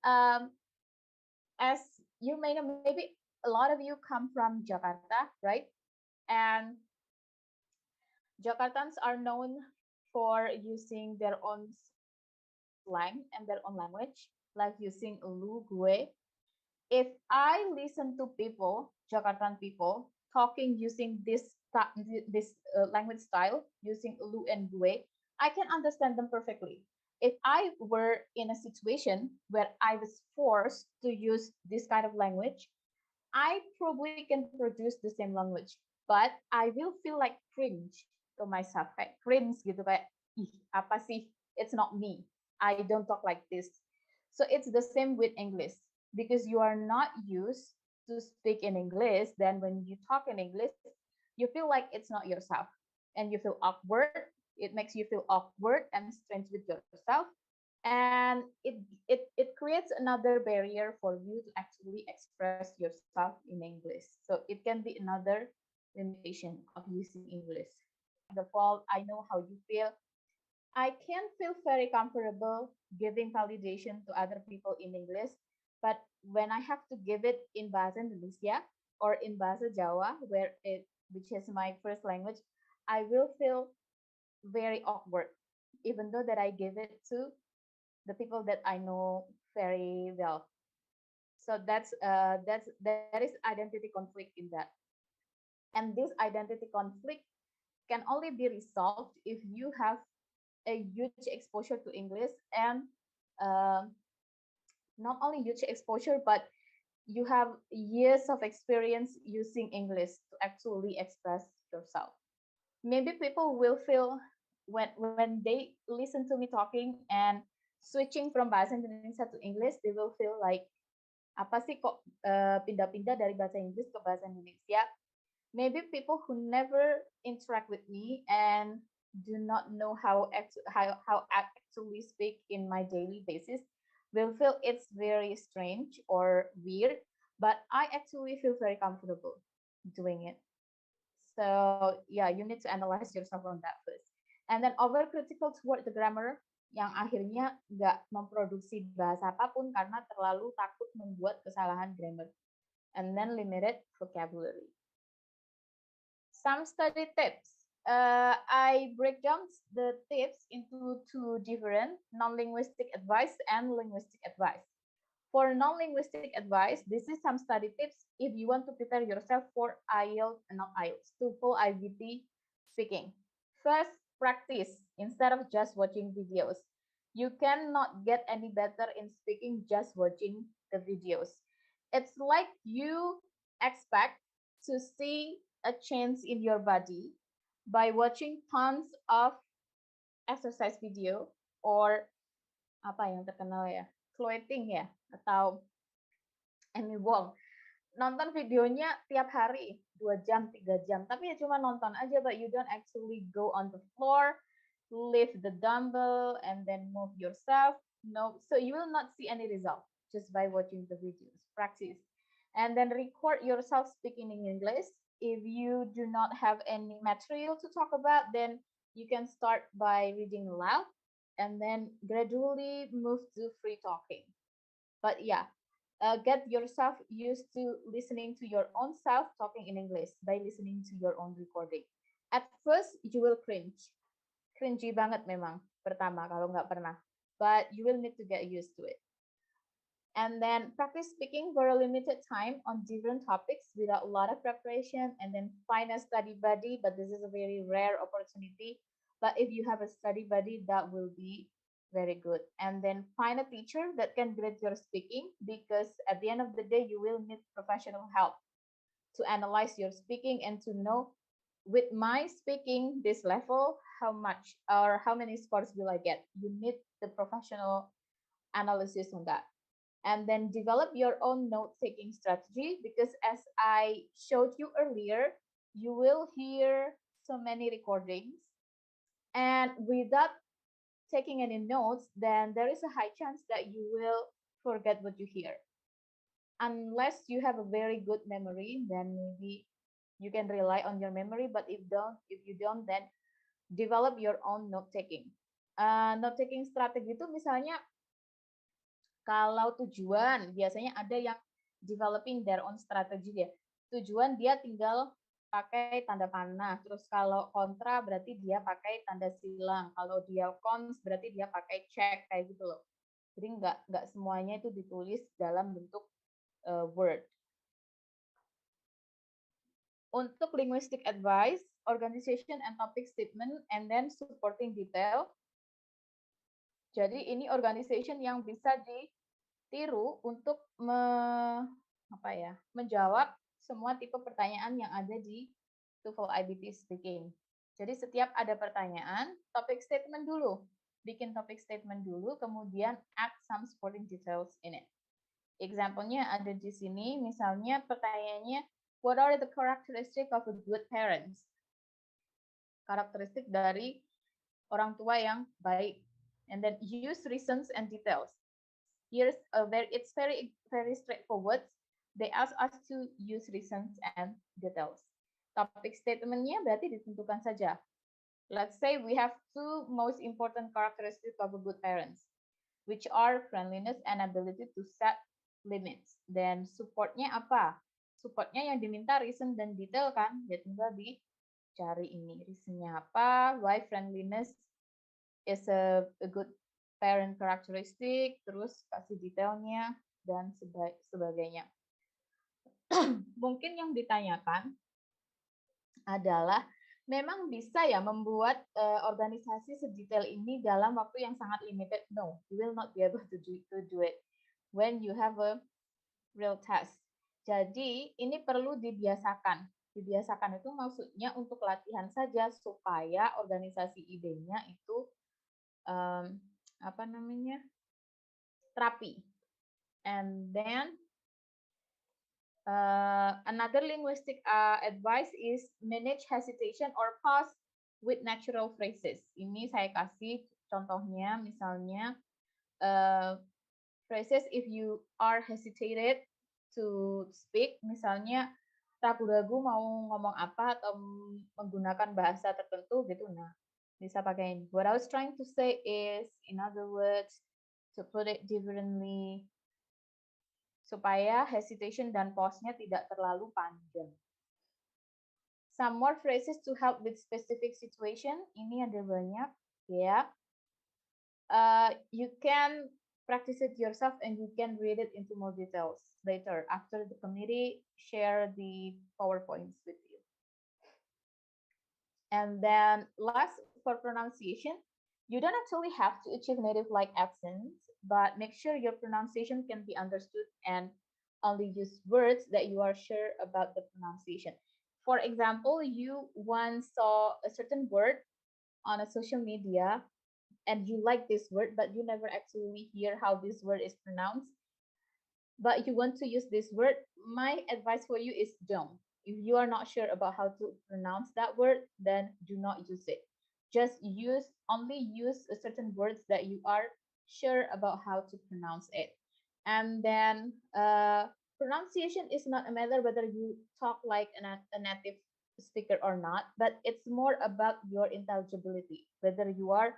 Speaker 4: Um, as you may know, maybe a lot of you come from Jakarta, right? And Jakartans are known for using their own slang and their own language, like using lu, gue. If I listen to people, Jakartan people, talking using this language style, using lu and gue, I can understand them perfectly. If I were in a situation where I was forced to use this kind of language, I probably can produce the same language, but I will feel like cringe to myself, kayak cringe gitu, kayak ih apa sih? It's not me. I don't talk like this. So it's the same with English because you are not used to speak in English. Then when you talk in English, you feel like it's not yourself, and you feel awkward. It makes you feel awkward and strange with yourself, and it creates another barrier for you to actually express yourself in English. So it can be another limitation of using English. The fault, I know how you feel. I can feel very comfortable giving validation to other people in English, but when I have to give it in Bahasa Indonesia or in Bahasa Jawa, which is my first language, I will feel very awkward, even though that I give it to the people that I know very well. So there is identity conflict in that, and this identity conflict can only be resolved if you have a huge exposure to English and um, not only huge exposure, but you have years of experience using English to actually express yourself. Maybe people will feel when they listen to me talking and switching from bahasa Indonesia to English, they will feel like apa sih kok pindah-pindah dari bahasa Inggris ke bahasa Indonesia. Maybe people who never interact with me and do not know how I actually speak in my daily basis will feel it's very strange or weird, but I actually feel very comfortable doing it. So yeah, you need to analyze yourself on that first. And then overcritical toward the grammar yang akhirnya nggak memproduksi bahasa apapun karena terlalu takut membuat kesalahan grammar. And then limited vocabulary. Some study tips. I break down the tips into two different non-linguistic advice and linguistic advice. For non-linguistic advice, this is some study tips if you want to prepare yourself for IELTS, not IELTS, TOEFL IBT speaking. First, practice instead of just watching videos. You cannot get any better in speaking just watching the videos. It's like you expect to see a change in your body by watching tons of exercise video or apa yang terkenal ya, floating ya, atau Amy Wong. Nonton videonya tiap hari 2 jam 3 jam, tapi ya cuma nonton aja, but you don't actually go on the floor, lift the dumbbell and then move yourself. No, so you will not see any result just by watching the videos. Practice and then record yourself speaking in English. If you do not have any material to talk about, then you can start by reading aloud and then gradually move to free talking. But yeah, get yourself used to listening to your own self talking in English by listening to your own recording. At first, you will cringe. Cringy banget memang pertama kalau nggak pernah. But you will need to get used to it. And then practice speaking for a limited time on different topics without a lot of preparation. And then find a study buddy, but this is a very rare opportunity. But if you have a study buddy, that will be very good. And then find a teacher that can grade your speaking, because at the end of the day, you will need professional help to analyze your speaking and to know, with my speaking this level, how much or how many scores will I get. You need the professional analysis on that. And then develop your own note-taking strategy, because as I showed you earlier, you will hear so many recordings, and without taking any notes, then there is a high chance that you will forget what you hear. Unless you have a very good memory, then maybe you can rely on your memory. But if you don't, then develop your own note-taking. Note-taking strategi itu misalnya, kalau tujuan, biasanya ada yang developing their own strategy ya. Tujuan dia tinggal pakai tanda panah. Terus kalau kontra berarti dia pakai tanda silang. Kalau dia cons berarti dia pakai check, kayak gitu loh. Jadi nggak semuanya itu ditulis dalam bentuk word. Untuk linguistic advice, organization and topic statement, and then supporting detail. Jadi ini organization yang bisa ditiru untuk menjawab semua tipe pertanyaan yang ada di TOEFL IBT Speaking. Jadi setiap ada pertanyaan, topic statement dulu. Bikin topic statement dulu, kemudian add some supporting details in it. Example-nya ada di sini, misalnya pertanyaannya, what are the characteristics of a good parents? Karakteristik dari orang tua yang baik. And then use reasons and details. It's very straightforward. They ask us to use reasons and details. Topic statement-nya berarti ditentukan saja. Let's say we have two most important characteristics of a good parents, which are friendliness and ability to set limits. Then support-nya apa? Support-nya yang diminta reason dan detail kan? Ya tinggal dicari ini. Reason-nya apa? Why friendliness is a good parent characteristic, terus kasih detailnya, dan sebagainya. Mungkin yang ditanyakan adalah, memang bisa ya membuat organisasi sedetail ini dalam waktu yang sangat limited? No, you will not be able to do it when you have a real test. Jadi ini perlu dibiasakan. Dibiasakan itu maksudnya untuk latihan saja, supaya organisasi idenya itu terapi. And then another linguistic advice is manage hesitation or pause with natural phrases. Ini saya kasih contohnya, misalnya phrases if you are hesitated to speak, misalnya ragu-ragu mau ngomong apa atau menggunakan bahasa tertentu gitu. Nah, bisa pakai ini. What I was trying to say is, in other words, to put it differently, supaya hesitation dan pause-nya tidak terlalu panjang. Some more phrases to help with specific situation. Ini ada banyak, ya. You can practice it yourself and you can read it into more details later after the committee share the PowerPoints with you. And then last, for pronunciation, you don't actually have to achieve native-like accents, but make sure your pronunciation can be understood and only use words that you are sure about the pronunciation. For example, you once saw a certain word on a social media and you like this word, but you never actually hear how this word is pronounced, but you want to use this word. My advice for you is don't. If you are not sure about how to pronounce that word, then do not use it. Just only use certain words that you are sure about how to pronounce it. And then pronunciation is not a matter whether you talk like a native speaker or not, but it's more about your intelligibility, whether you are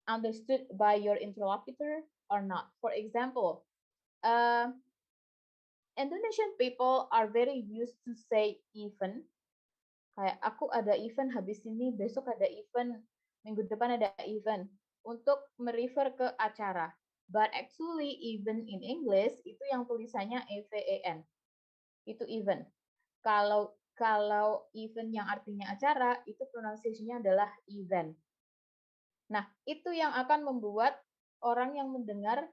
Speaker 4: understood by your interlocutor or not. For example, Indonesian people are very used to say even. Kayak aku ada event habis ini, besok ada event, minggu depan ada event. Untuk merefer ke acara. But actually even in English itu yang tulisannya EVEN. Itu even. Kalau kalau event yang artinya acara, itu pronunciation-nya adalah event. Nah, itu yang akan membuat orang yang mendengar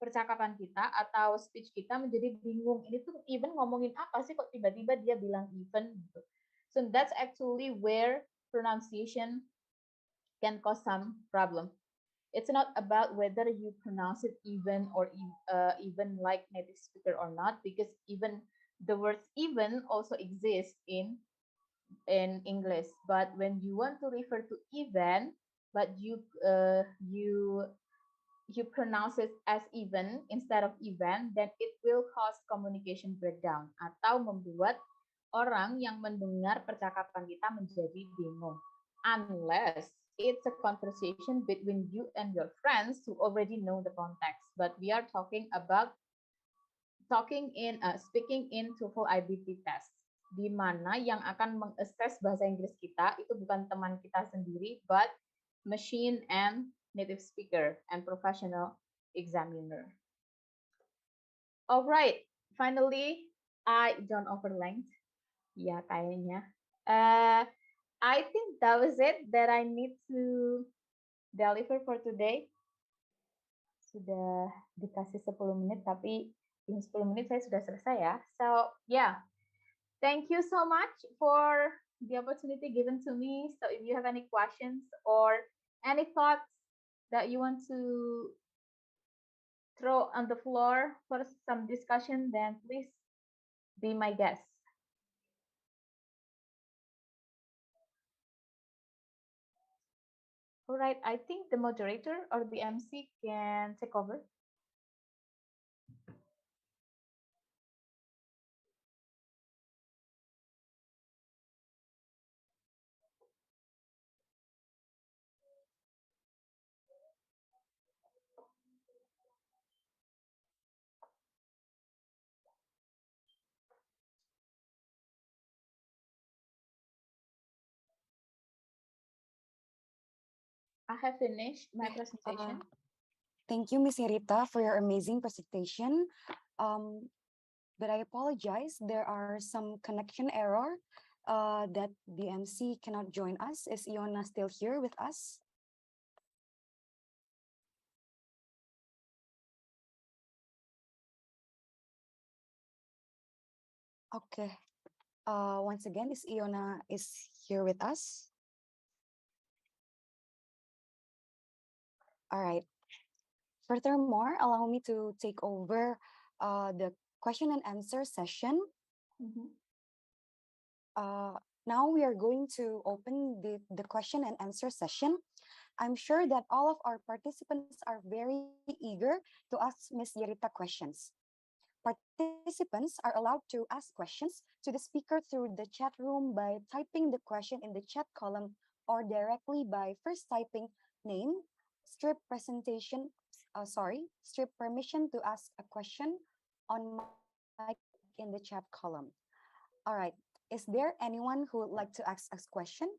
Speaker 4: percakapan kita atau speech kita menjadi bingung. Ini tuh even ngomongin apa sih kok tiba-tiba dia bilang event gitu. So that's actually where pronunciation can cause some problem. It's not about whether you pronounce it even or even like native speaker or not, because even the words even also exist in English. But when you want to refer to even, but you pronounce it as even instead of event, then it will cause communication breakdown atau membuat orang yang mendengar percakapan kita menjadi bingung. Unless it's a conversation between you and your friends who already know the context. But we are talking about speaking in TOEFL IBT test, di mana yang akan mengassess bahasa Inggris kita itu bukan teman kita sendiri, but machine and native speaker and professional examiner. Alright, finally, I don't over length. Ya, kayaknya. I think that was it that I need to deliver for today. Sudah dikasih 10 menit, tapi in 10 menit saya sudah selesai ya. So, yeah. Thank you so much for the opportunity given to me. So if you have any questions or any thoughts that you want to throw on the floor for some discussion, then please be my guest. All right, I think the moderator or the MC can take over. I have finished my presentation.
Speaker 5: Thank you, Ms. Rita, for your amazing presentation. But I apologize, there are some connection error that the MC cannot join us. Is Iona still here with us? Okay. Once again, is Iona is here with us? All right. Furthermore, allow me to take over the question and answer session. Now we are going to open the question and answer session. I'm sure that all of our participants are very eager to ask Ms. Yerita questions. Participants are allowed to ask questions to the speaker through the chat room by typing the question in the chat column or directly by first typing name, strip permission to ask a question on mic in the chat column. All right. Is there anyone who would like to ask a question?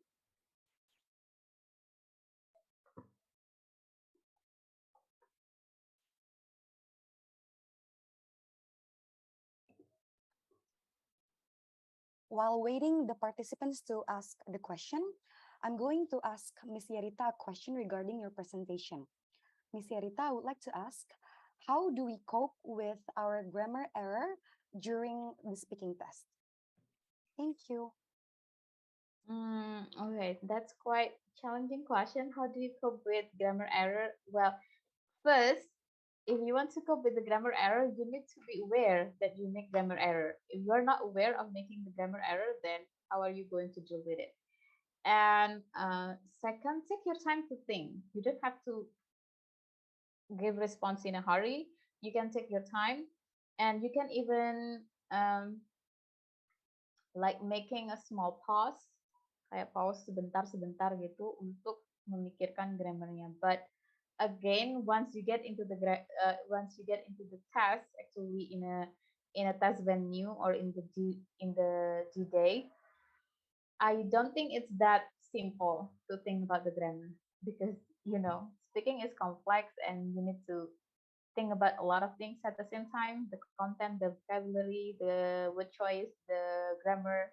Speaker 5: While waiting the participants to ask the question, I'm going to ask Ms. Yerita a question regarding your presentation. Ms. Yerita, I would like to ask, how do we cope with our grammar error during the speaking test? Thank you.
Speaker 4: Okay, that's quite challenging question. How do you cope with grammar error? Well, first, if you want to cope with the grammar error, you need to be aware that you make grammar error. If you're not aware of making the grammar error, then how are you going to deal with it? And second, take your time to think. You don't have to give response in a hurry. You can take your time, and you can even like making a small pause, kayak pause sebentar gitu untuk memikirkan grammarnya. But again, once you get into the test, actually in a test venue or in the D day, I don't think it's that simple to think about the grammar, because speaking is complex and you need to think about a lot of things at the same time: the content, the vocabulary, the word choice, the grammar,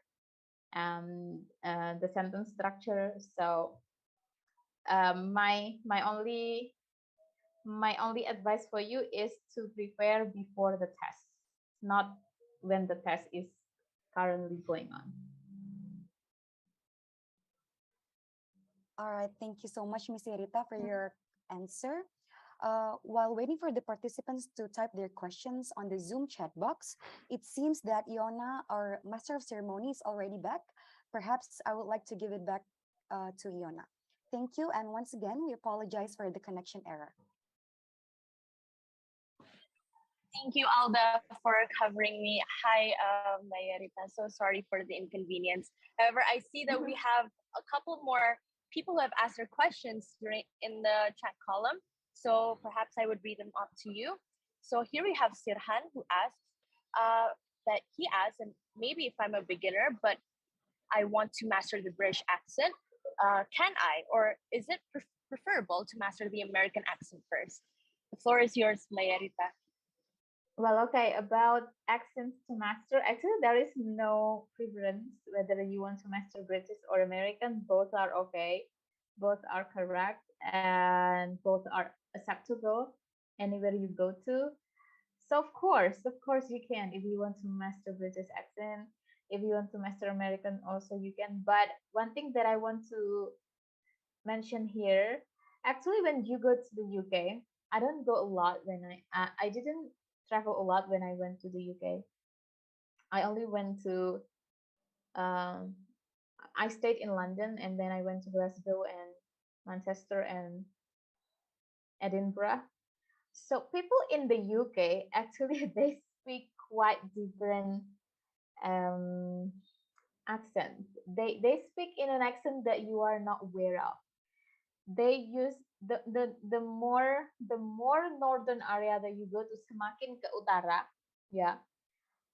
Speaker 4: and the sentence structure. So my only advice for you is to prepare before the test, not when the test is currently going on.
Speaker 5: All right, thank you so much, Miss Rita, for your answer. While waiting for the participants to type their questions on the Zoom chat box, it seems that Iona, our Master of Ceremony, is already back. Perhaps I would like to give it back to Iona. Thank you, and once again, we apologize for the connection error.
Speaker 1: Thank you, Alda, for covering me. Hi, Mayarita. So sorry for the inconvenience. However, I see that we have a couple more people who have asked their questions in the chat column. So perhaps I would read them up to you. So here we have Sirhan, who asks and maybe if I'm a beginner, but I want to master the British accent, can I? Or is it preferable to master the American accent first? The floor is yours, Mayarita.
Speaker 4: Well, okay, about accents to master, actually there is no preference whether you want to master British or American. Both are okay, both are correct, and both are acceptable anywhere you go to. So of course you can. If you want to master British accent, if you want to master American, also you can. But one thing that I want to mention here, actually when you go to the UK, I don't go a lot when I didn't travel a lot when I went to the UK. I only went to um, I stayed in London, and then I went to Glasgow and Manchester and Edinburgh. So people in the UK actually they speak quite different um, accents. They speak in an accent that you are not aware of. They use the more northern area that you go to, semakin ke utara, ya,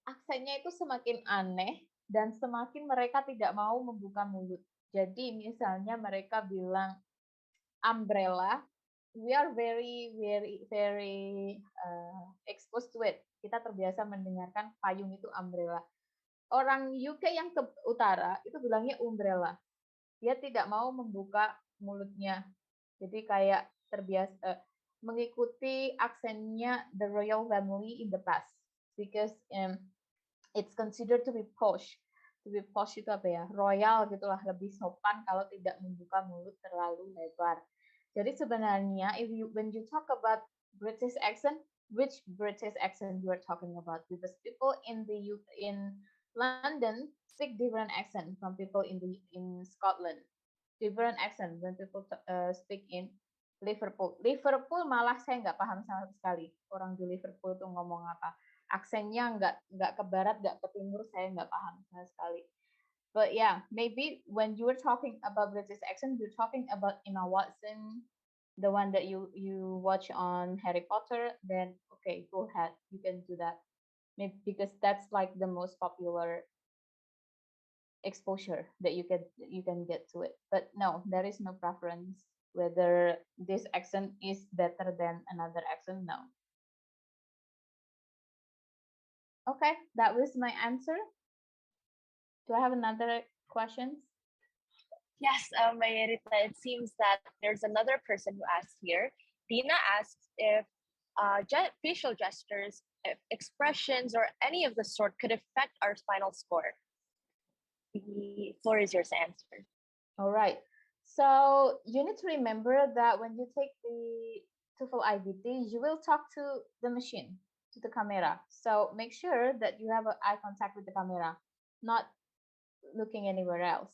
Speaker 4: aksennya itu semakin aneh dan semakin mereka tidak mau membuka mulut. Jadi misalnya mereka bilang umbrella, we are very very very exposed to it. Kita terbiasa mendengarkan payung itu umbrella. Orang UK yang ke utara itu bilangnya umbrella. Dia tidak mau membuka mulutnya. Jadi kayak terbiasa mengikuti aksennya the royal family in the past, because it's considered to be posh. To be posh itu apa ya? Royal gitulah, lebih sopan kalau tidak membuka mulut terlalu lebar. Jadi sebenarnya when you talk about British accent, which British accent you are talking about? Because people in London speak different accent from people in Scotland. Different accent when people speak in Liverpool. Liverpool malah saya nggak paham sama sekali orang di Liverpool tuh ngomong apa. Aksennya nggak ke barat, nggak ke timur, saya nggak paham sama sekali. But yeah, maybe when you were talking about British accent, you're talking about Emma Watson, the one that you watch on Harry Potter. Then okay, go ahead, you can do that. Maybe because that's like the most popular exposure that you can get to it. But no, there is no preference whether this accent is better than another accent. No. Okay, that was my answer. Do I have another questions?
Speaker 1: Yes, Mayerita, it seems that there's another person who asked here. Dina asks if facial gestures, expressions, or any of the sort could affect our final score. The floor is yours to answer.
Speaker 4: All right. So you need to remember that when you take the TOEFL IBT, you will talk to the machine, to the camera. So make sure that you have eye contact with the camera, not looking anywhere else.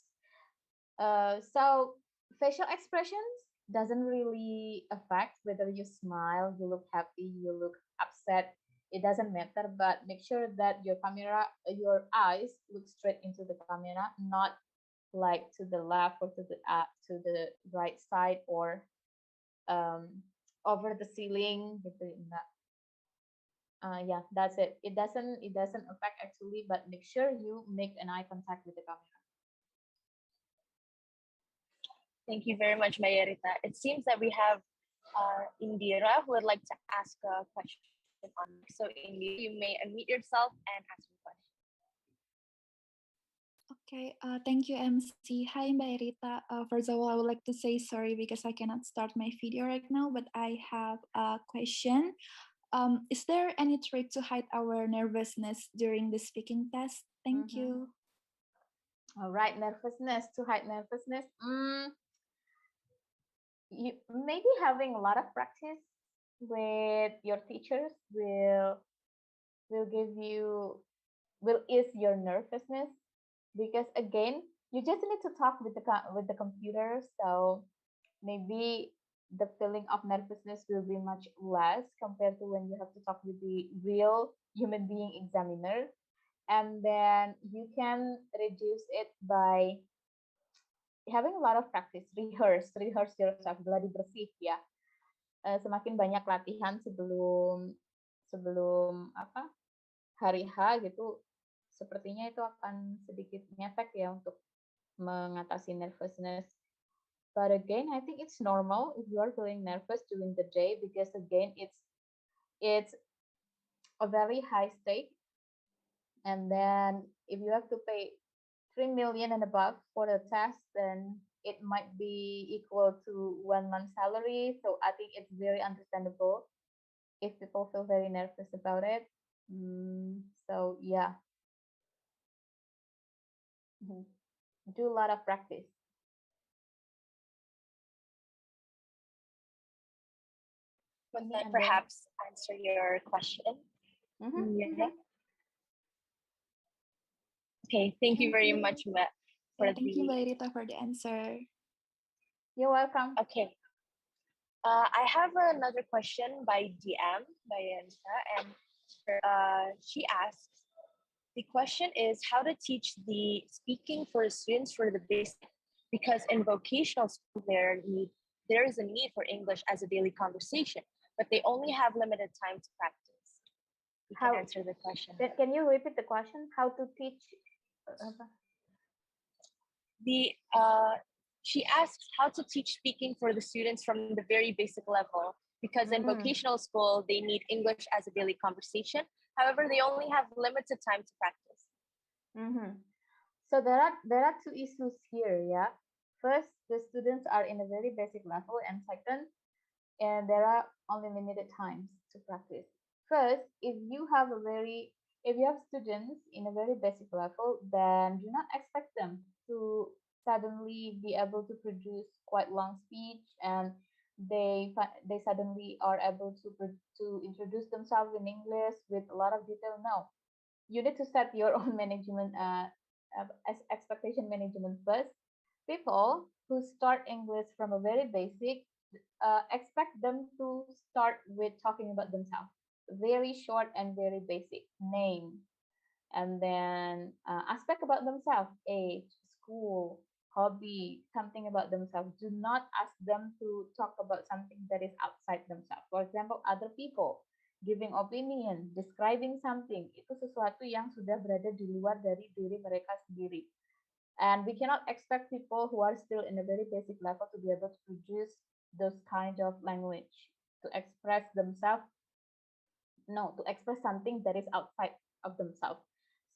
Speaker 4: So facial expressions doesn't really affect whether you smile, you look happy, you look upset. It doesn't matter, but make sure that your eyes look straight into the camera, not like to the left or to the right side, or over the ceiling. Yeah, that's it. It doesn't affect actually, but make sure you make an eye contact with the camera.
Speaker 1: Thank you very much, Mayerita. It seems that we have Indira, who would like to ask a question on. So Indira, you may unmute yourself and ask your question.
Speaker 6: Okay, thank you, MC. Hi, Mbak Rita. First of all, I would like to say sorry because I cannot start my video right now, but I have a question. Is there any trick to hide our nervousness during the speaking test? Thank you.
Speaker 4: All right, nervousness, to hide nervousness. You maybe having a lot of practice with your teachers will give you will ease your nervousness, because again you just need to talk with the computer, so maybe the feeling of nervousness will be much less compared to when you have to talk with the real human being examiner. And then you can reduce it by having a lot of practice, rehearse yourself, gladi bersih ya. Semakin banyak latihan sebelum sebelum apa hari H gitu, sepertinya itu akan sedikit ngefek ya untuk mengatasi nervousness. But again, I think it's normal if you are feeling nervous during the day, because again, it's a very high stake. And then if you have to pay 3 million and above for the test, then it might be equal to 1 month's salary. So I think it's very understandable if people feel very nervous about it. So yeah, do a lot of practice.
Speaker 1: Would that perhaps answer your question? Yeah. Okay, thank you very much, Mbak.
Speaker 6: Thank you, Mbak Rita, for the answer.
Speaker 4: You're welcome.
Speaker 1: Okay. I have another question by DM, by Ansa, and she asks, the question is how to teach the speaking for students for the basic, because in vocational school there is a need for English as a daily conversation, but they only have limited time to practice. You can answer the question.
Speaker 4: Can you repeat the question? How to teach?
Speaker 1: She asks how to teach speaking for the students from the very basic level, because in vocational school, they need English as a daily conversation. However, they only have limited time to practice.
Speaker 4: So there are two issues here, yeah. First, the students are in a very basic level, and second, and there are only limited times to practice. First, if you have students in a very basic level, then do not expect them to suddenly be able to produce quite long speech, and they suddenly are able to introduce themselves in English with a lot of detail. No, you need to set your own management expectation management first. People who start English from a very basic, expect them to start with talking about themselves, very short and very basic name, and then aspect about themselves, age, school, hobby, something about themselves. Do not ask them to talk about something that is outside themselves. For example, other people giving opinion, describing something, itu sesuatu yang sudah berada di luar dari diri mereka sendiri. And we cannot expect people who are still in a very basic level to be able to produce those kind of language, to express themselves. No, to express something that is outside of themselves.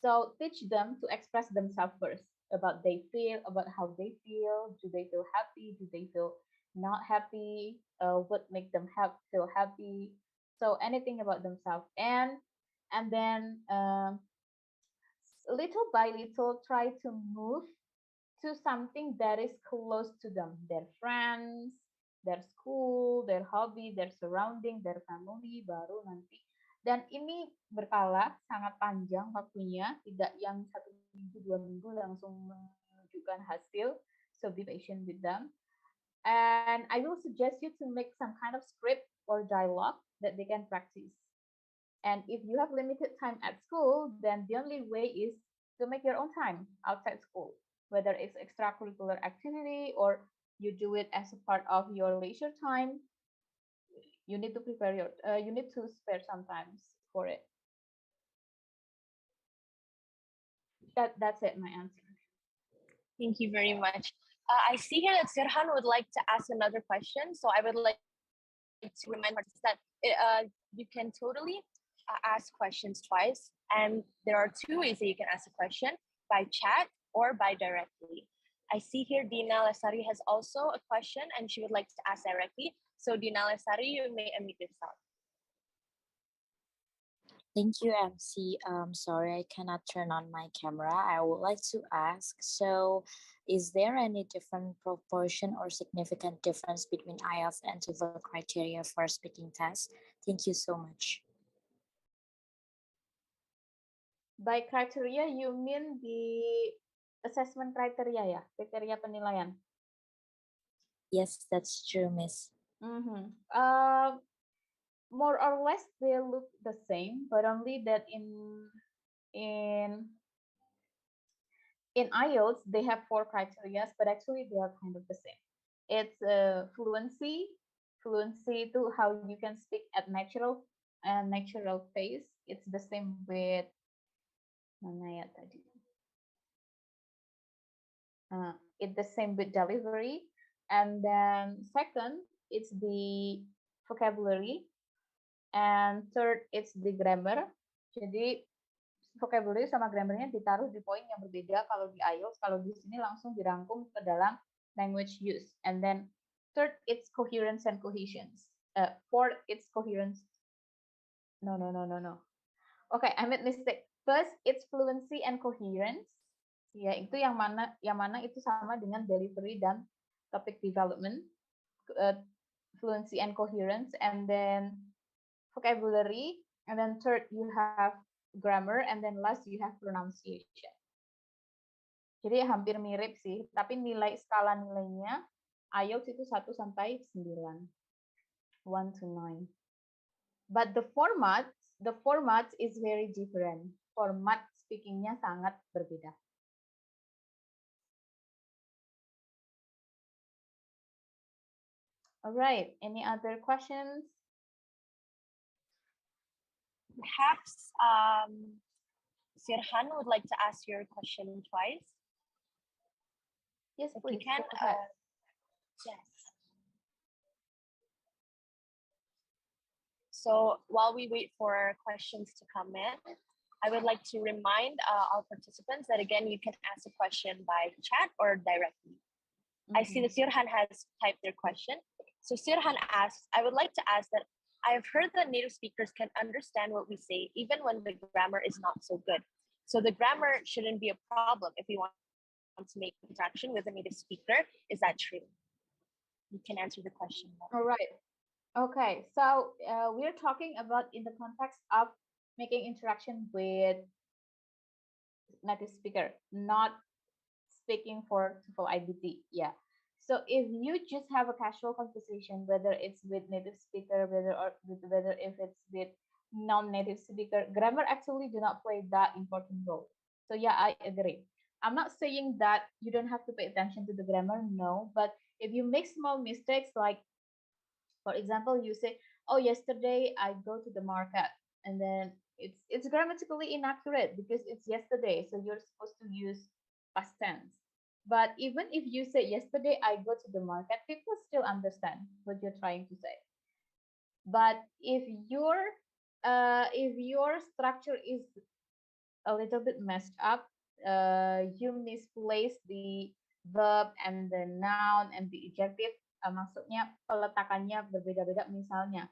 Speaker 4: So teach them to express themselves first, about how they feel. Do they feel happy? Do they feel not happy? What make them feel happy? So anything about themselves, and then little by little try to move to something that is close to them, their friends, their school, their hobby, their surrounding, their family, baru nanti. Dan ini berkala, sangat panjang waktunya, tidak yang 1 minggu, 2 minggu langsung menunjukkan hasil. So be patient with them. And I will suggest you to make some kind of script or dialogue that they can practice. And if you have limited time at school, then the only way is to make your own time outside school, whether it's extracurricular activity or you do it as a part of your leisure time. You need to you need to spare some time for it. That's it, my answer.
Speaker 1: Thank you very much. I see here that Sirhan would like to ask another question, so I would like to remind participants that you can totally ask questions twice. And there are two ways that you can ask a question, by chat or by directly. I see here Dina Lesari has also a question and she would like to ask directly. So Dina Lesari, you may unmute yourself.
Speaker 7: Thank you, MC. Sorry, I cannot turn on my camera. I would like to ask, so is there any different proportion or significant difference between IELTS and TOEFL criteria for speaking test? Thank you so much.
Speaker 4: By criteria, you mean the assessment criteria ya? Kriteria penilaian?
Speaker 7: Yes, that's true, Miss.
Speaker 4: More or less they look the same, but only that in IELTS they have 4 criteria, but actually they are kind of the same. It's fluency to how you can speak at natural pace. It's the same with mana ya tadi. It's the same with delivery, and then second it's the vocabulary, and third it's the grammar. Jadi vocabulary sama grammarnya ditaruh di poin yang berbeda kalau di IELTS, kalau di sini langsung dirangkum ke dalam language use. And then third it's coherence and cohesions. Fourth it's coherence. No. Okay, I made mistake. First it's fluency and coherence. Ya, itu yang mana itu sama dengan delivery dan topic development, fluency and coherence, and then vocabulary, and then third you have grammar, and then last you have pronunciation. Jadi hampir mirip sih, tapi skala nilainya IELTS itu 1 sampai 9. 1 to 9. But the format is very different. Format speakingnya sangat berbeda. All right, any other questions?
Speaker 1: Perhaps Sirhan would like to ask your question twice.
Speaker 4: Yes,
Speaker 1: if
Speaker 4: please.
Speaker 1: You can. Yes. So while we wait for questions to come in, I would like to remind our participants that again, you can ask a question by chat or directly. I see that Sirhan has typed their question. So Sirhan asks, I would like to ask that I have heard that native speakers can understand what we say even when the grammar is not so good. So the grammar shouldn't be a problem if we want to make interaction with a native speaker. Is that true? You can answer the question.
Speaker 4: All right. Okay, so we're talking about in the context of making interaction with native speaker, not speaking for TOEFL IBT. Yeah. So if you just have a casual conversation, whether it's with native speaker, whether if it's with non-native speaker, grammar actually do not play that important role. So yeah, I agree. I'm not saying that you don't have to pay attention to the grammar, no, but if you make small mistakes, like for example, you say, "Oh, yesterday I go to the market," and then it's grammatically inaccurate because it's yesterday, so you're supposed to use past tense. But even if you say yesterday I go to the market, people still understand what you're trying to say. But if your structure is a little bit messed up, you misplace the verb and the noun and the adjective. Maksudnya peletakannya berbeda-beda. Misalnya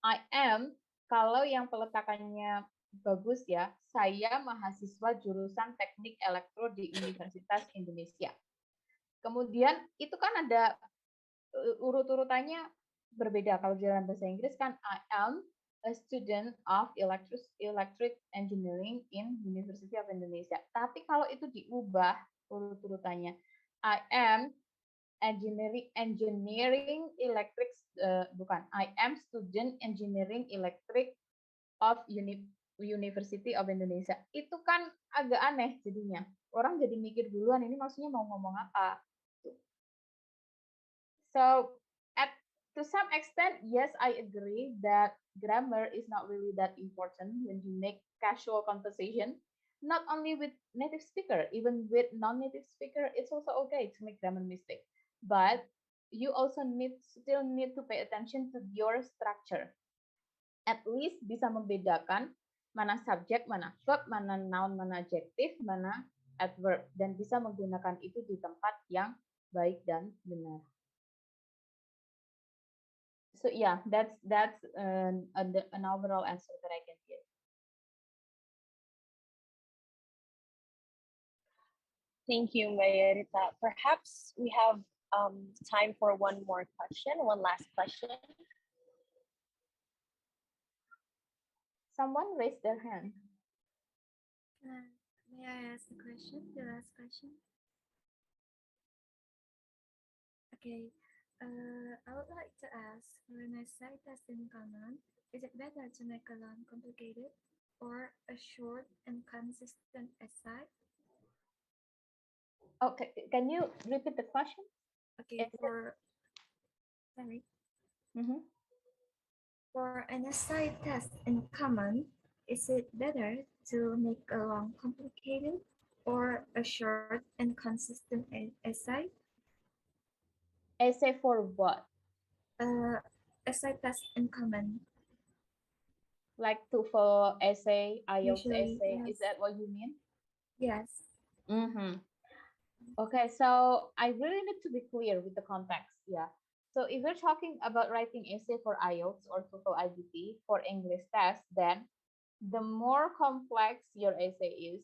Speaker 4: I am, kalau yang peletakannya bagus ya, saya mahasiswa jurusan teknik elektro di Universitas Indonesia. Kemudian itu kan ada urut-urutannya berbeda. Kalau di dalam bahasa Inggris kan I am a student of electric engineering in University of Indonesia. Tapi kalau itu diubah urut-urutannya, I am engineering electric I am student engineering electric of University of Indonesia. Itu kan agak aneh jadinya. Orang jadi mikir duluan ini maksudnya mau ngomong apa. So to some extent, yes, I agree that grammar is not really that important when you make casual conversation. Not only with native speaker, even with non-native speaker, it's also okay to make grammar mistake. But you also still need to pay attention to your structure. At least bisa membedakan mana subjek, mana verb, mana noun, mana adjective, mana adverb, dan bisa menggunakan itu di tempat yang baik dan benar. So yeah, that's an overall answer that I can give.
Speaker 1: Thank you, Mayerita. Perhaps we have time for one more question, one last question.
Speaker 4: Someone raised their hand.
Speaker 8: May I ask the question, the last question? Okay, I would like to ask, when I say test in common, is it better to make a long complicated or a short and consistent essay?
Speaker 4: Okay, can you repeat the question?
Speaker 8: Okay, sorry. For an essay test in common, is it better to make a long complicated or a short and consistent essay?
Speaker 4: Essay for what?
Speaker 8: Essay test in common.
Speaker 4: Like TOEFL essay, IELTS
Speaker 8: Usually,
Speaker 4: essay,
Speaker 8: yes.
Speaker 4: is that what you mean?
Speaker 8: Yes.
Speaker 4: Okay, so I really need to be clear with the context. Yeah. So if you're talking about writing essay for IELTS or TOEFL IBT for English test, then the more complex your essay is,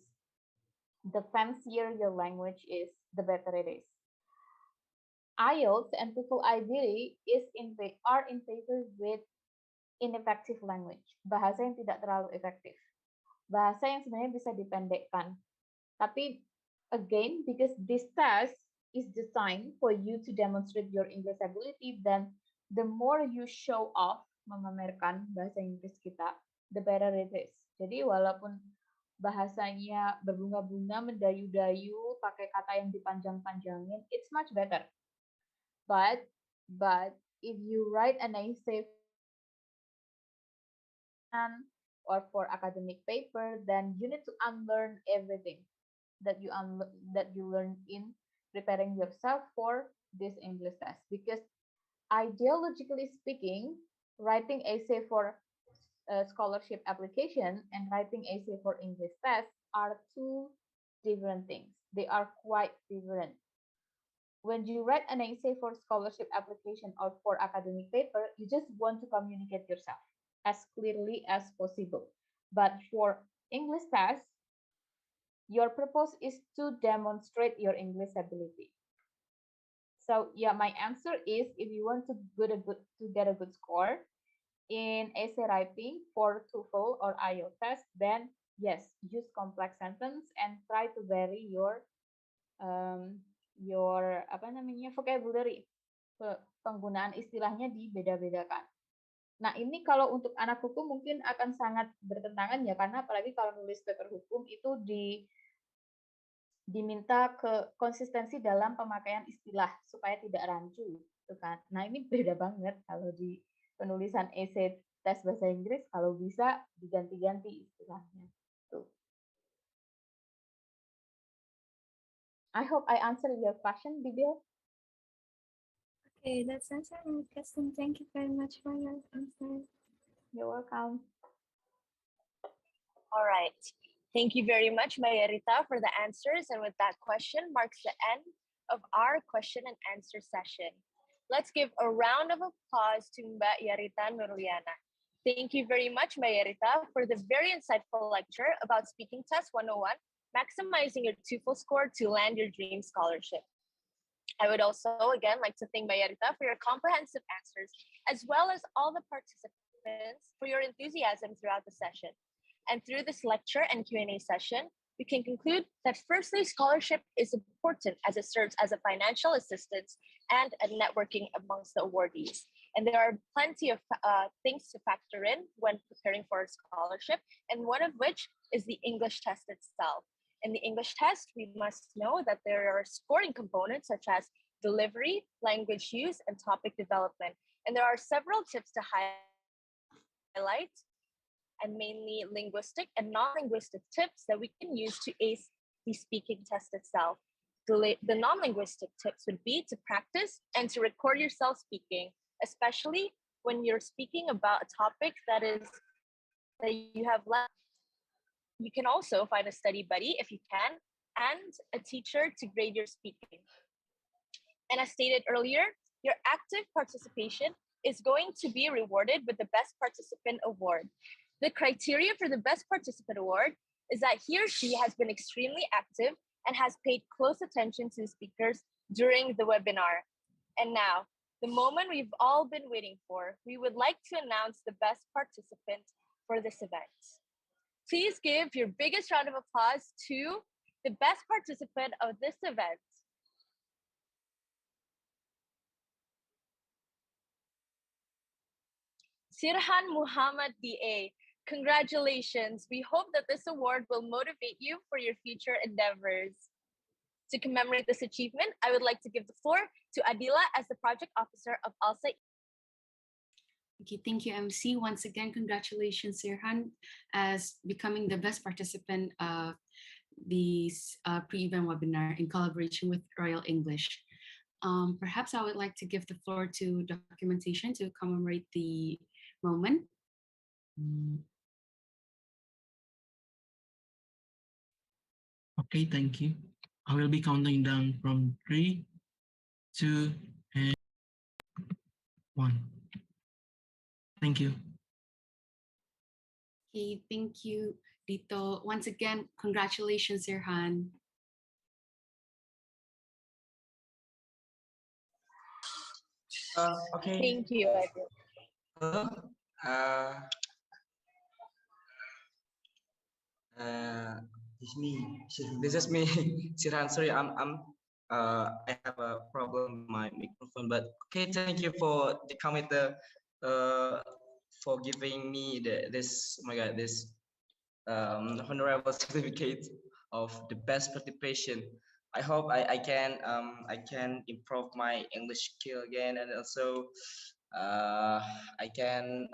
Speaker 4: the fancier your language is, the better it is. IELTS and TOEFL IBT are in favor with ineffective language, bahasa yang tidak terlalu efektif, bahasa yang sebenarnya bisa dipendekkan. Tapi again, because this test is designed for you to demonstrate your English ability, then the more you show off, memamerkan bahasa Inggris kita, the better it is. Jadi walaupun bahasanya berbunga-bunga, mendayu-dayu, pakai kata yang dipanjang-panjangin, it's much better. But if you write an essay or for academic paper, then you need to unlearn everything that you learn in preparing yourself for this English test. Because ideologically speaking, writing essay for scholarship application and writing essay for English test are two different things. They are quite different. When you write an essay for scholarship application or for academic paper, you just want to communicate yourself as clearly as possible. But for English test, your purpose is to demonstrate your English ability. So yeah, my answer is if you want to get a good score in essay writing for TOEFL or IELTS test, then yes, use complex sentence and try to vary your vocabulary. Penggunaan istilahnya dibeda-bedakan. Nah, ini kalau untuk anak hukum mungkin akan sangat bertentangan ya, karena apalagi kalau nulis paper hukum itu diminta ke konsistensi dalam pemakaian istilah supaya tidak rancu, gitu kan. Nah, ini beda banget kalau di penulisan essay tes bahasa Inggris, kalau bisa diganti-ganti istilahnya. Tuh. I hope I answered your question, Bibil.
Speaker 8: Okay, that's answered my question. Thank you very much for your answer.
Speaker 4: You're welcome.
Speaker 1: All right. Thank you very much, Mayerita, for the answers. And with that question marks the end of our question and answer session. Let's give a round of applause to Mbak Yarita Nurliana. Thank you very much, Mbak Yarita, for the very insightful lecture about Speaking Test 101, maximizing your TOEFL score to land your dream scholarship. I would also, again, like to thank Mayerita for your comprehensive answers, as well as all the participants for your enthusiasm throughout the session. And through this lecture and Q&A session, we can conclude that firstly, scholarship is important as it serves as a financial assistance and a networking amongst the awardees. And there are plenty of things to factor in when preparing for a scholarship, and one of which is the English test itself. In the English test, we must know that there are scoring components such as delivery, language use, and topic development. And there are several tips to highlight, and mainly linguistic and non-linguistic tips that we can use to ace the speaking test itself. The non-linguistic tips would be to practice and to record yourself speaking, especially when you're speaking about a topic that you have left. You can also find a study buddy if you can, and a teacher to grade your speaking. And as stated earlier, your active participation is going to be rewarded with the Best Participant Award. The criteria for the Best Participant Award is that he or she has been extremely active and has paid close attention to the speakers during the webinar. And now, the moment we've all been waiting for, we would like to announce the best participant for this event. Please give your biggest round of applause to the best participant of this event. Sirhan Muhammad DA, congratulations. We hope that this award will motivate you for your future endeavors. To commemorate this achievement, I would like to give the floor to Adila as the project officer of ALSA.
Speaker 2: Okay, thank you, MC. Once again, congratulations, Sirhan, as becoming the best participant of this pre-event webinar in collaboration with Royal English. Perhaps I would like to give the floor to documentation to commemorate the moment.
Speaker 9: Okay, thank you. I will be counting down from 3, 2, and 1. Thank you.
Speaker 2: Okay, thank you, Dito. Once again, congratulations, Sirhan.
Speaker 10: Okay.
Speaker 1: Thank you, Adila.
Speaker 10: Hello. This is me, Sirhan. Sorry, I have a problem with my microphone, but okay. Thank you for the committee, for giving me this. Oh my God, this honorable certificate of the best participation. I hope I can improve my English skill again, and also I can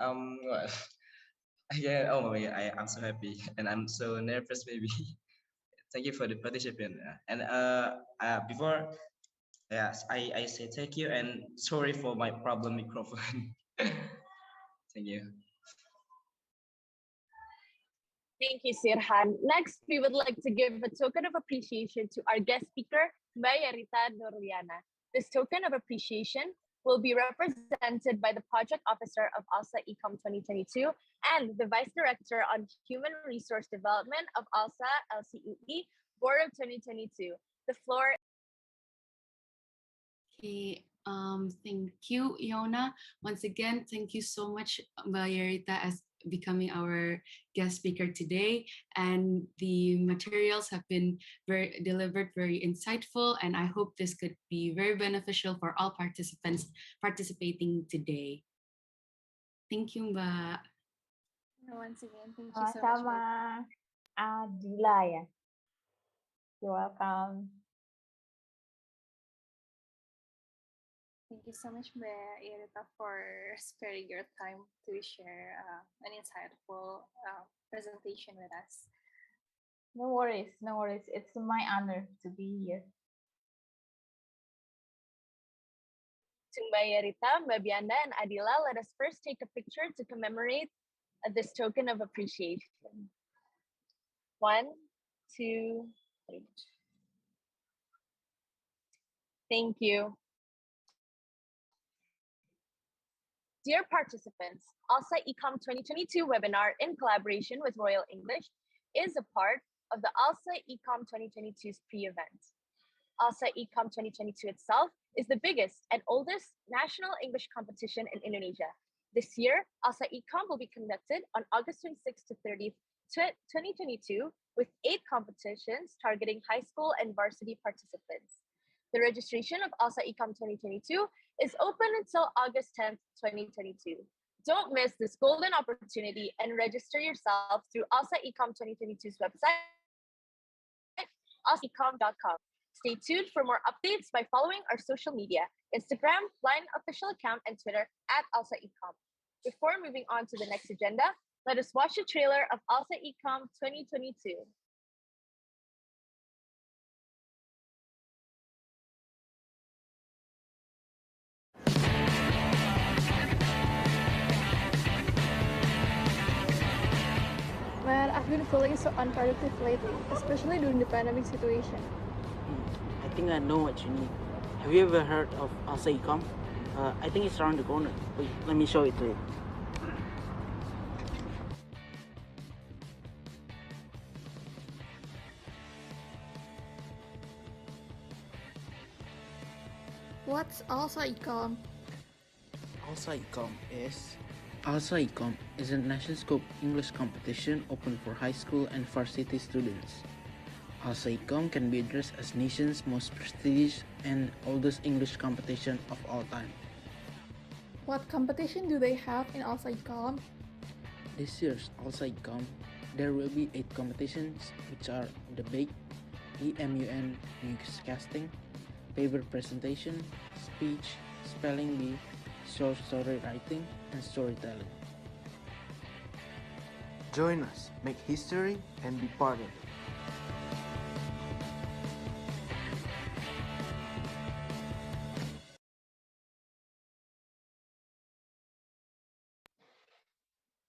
Speaker 10: yeah, oh my God, I'm so happy and I'm so nervous maybe. Thank you for the participation. And before, yes, I say thank you and sorry for my problem microphone. Thank you.
Speaker 1: Thank you, Sirhan. Next, we would like to give a token of appreciation to our guest speaker, Rita Norliana. This token of appreciation will be represented by the project officer of ALSA Ecom 2022 and the vice director on human resource development of ALSA LCUE Board of 2022. The floor.
Speaker 2: Okay, thank you, Iona. Once again, thank you so much, Rita, as becoming our guest speaker today. And the materials have been delivered very insightful, and I hope this could be very beneficial for all participants participating today. Thank you, Mbak.
Speaker 3: Once again, thank you so much.
Speaker 4: Sama Adila ya. You're welcome.
Speaker 3: Thank you so much, Mbak Irita, for sparing your time to share an insightful presentation with us.
Speaker 4: No worries, no worries. It's my honor to be here.
Speaker 1: To Mbak Rita, Mbak Bianda, and Adila, let us first take a picture to commemorate this token of appreciation. 1, 2, 3. Thank you. Dear participants, ALSA Ecom 2022 webinar in collaboration with Royal English is a part of the ALSA Ecom 2022's pre-event. ALSA Ecom 2022 itself is the biggest and oldest national English competition in Indonesia. This year, ALSA Ecom will be conducted on August 26th to 30th, 2022 with 8 competitions targeting high school and varsity participants. The registration of ALSA Ecom 2022 is open until August 10th, 2022. Don't miss this golden opportunity and register yourself through ALSA Ecom 2022's website, alsaecom.com. Stay tuned for more updates by following our social media, Instagram, Line official account, and Twitter at ALSA Ecom. Before moving on to the next agenda, let us watch a trailer of ALSA Ecom 2022.
Speaker 11: Man, I've been feeling so unproductive lately, especially during the pandemic situation.
Speaker 12: I think I know what you need. Have you ever heard of ALSA Ecom? I think it's around the corner. Wait, let me show it to you.
Speaker 11: What's ALSA Ecom?
Speaker 12: ALSA Ecom is a national scope English competition open for high school and varsity students. ALSA Ecom can be addressed as nation's most prestigious and oldest English competition of all time.
Speaker 11: What competition do they have in ALSA Ecom?
Speaker 12: This year's ALSA Ecom, there will be 8 competitions, which are debate, EMUN newscasting, paper presentation, speech, spelling bee, short story writing, and storytelling.
Speaker 13: Join us, make history, and be part of it.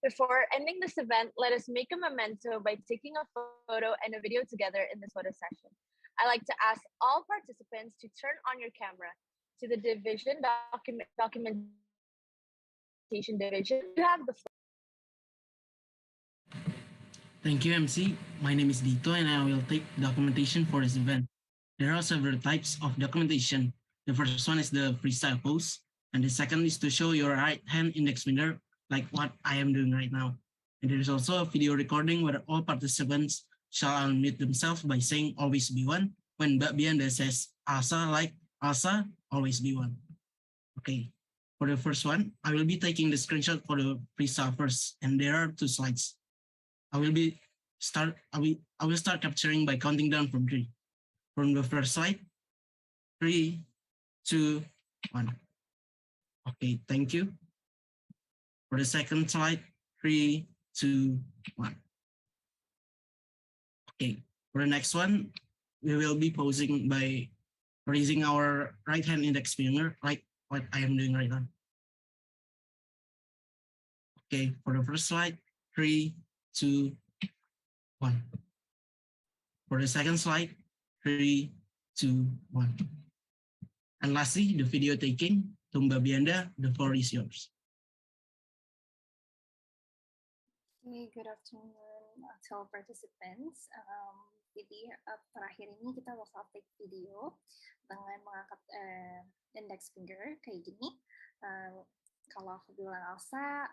Speaker 1: Before ending this event, let us make a memento by taking a photo and a video together in this photo session. I like to ask all participants to turn on your camera. To the division documentation division, you have the floor.
Speaker 9: Thank you, MC. My name is Dito and I will take documentation for this event. There are several types of documentation. The first one is the freestyle pose, and the second is to show your right hand index finger, like what I am doing right now. And there is also a video recording where all participants shall unmute themselves by saying always be one when Mbak Bianda says ALSA, like ALSA, always be one. Okay, for the first one, I will be taking the screenshot for the freestyle first, and there are 2 slides. I will start capturing by counting down from 3. From the first slide, 3, 2, 1. Okay, thank you. For the second slide, 3, 2, 1. Okay, for the next one, we will be posing by raising our right hand index finger, like what I am doing right now. Okay, for the first slide, 3, 2, 1. For the second slide, 3, 2, 1. And lastly, the video taking. To Mbak Bianda, the floor is yours.
Speaker 3: Okay, good afternoon to all participants. Jadi terakhir ini kita bakal take video dengan mengangkat index finger kayak gini. Kalau aku bilang ALSA,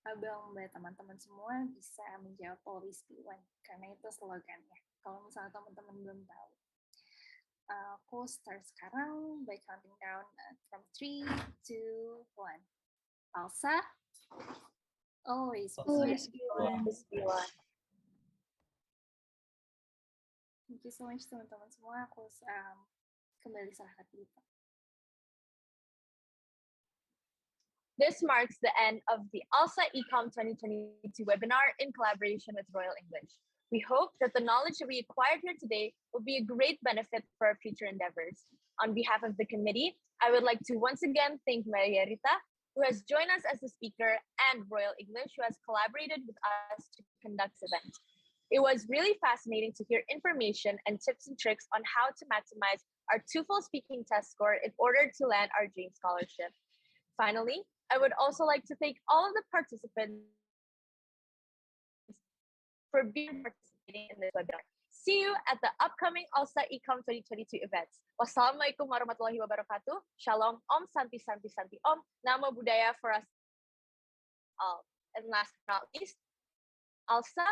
Speaker 3: abang mbak teman-teman semua bisa menjawab always be one karena itu slogannya. Kalau misalnya teman-teman belum tahu. Aku start sekarang by counting down from 3, 2, 1. ALSA, always be one. Thank you so much teman-teman semua. Aku kembali serahkan dulu.
Speaker 1: This marks the end of the ALSA Ecom 2022 webinar in collaboration with Royal English. We hope that the knowledge that we acquired here today will be a great benefit for our future endeavors. On behalf of the committee, I would like to once again thank Maria Rita, who has joined us as a speaker, and Royal English, who has collaborated with us to conduct this event. It was really fascinating to hear information and tips and tricks on how to maximize our TOEFL speaking test score in order to land our dream scholarship. Finally, I would also like to thank all of the participants for participating in this webinar. See you at the upcoming ALSA Ecom 2022 events. Wassalamualaikum warahmatullahi wabarakatuh. Shalom, Om, Santi, Santi, Santi, Om. Namo Buddhaya for us all. And last but not least, ALSA,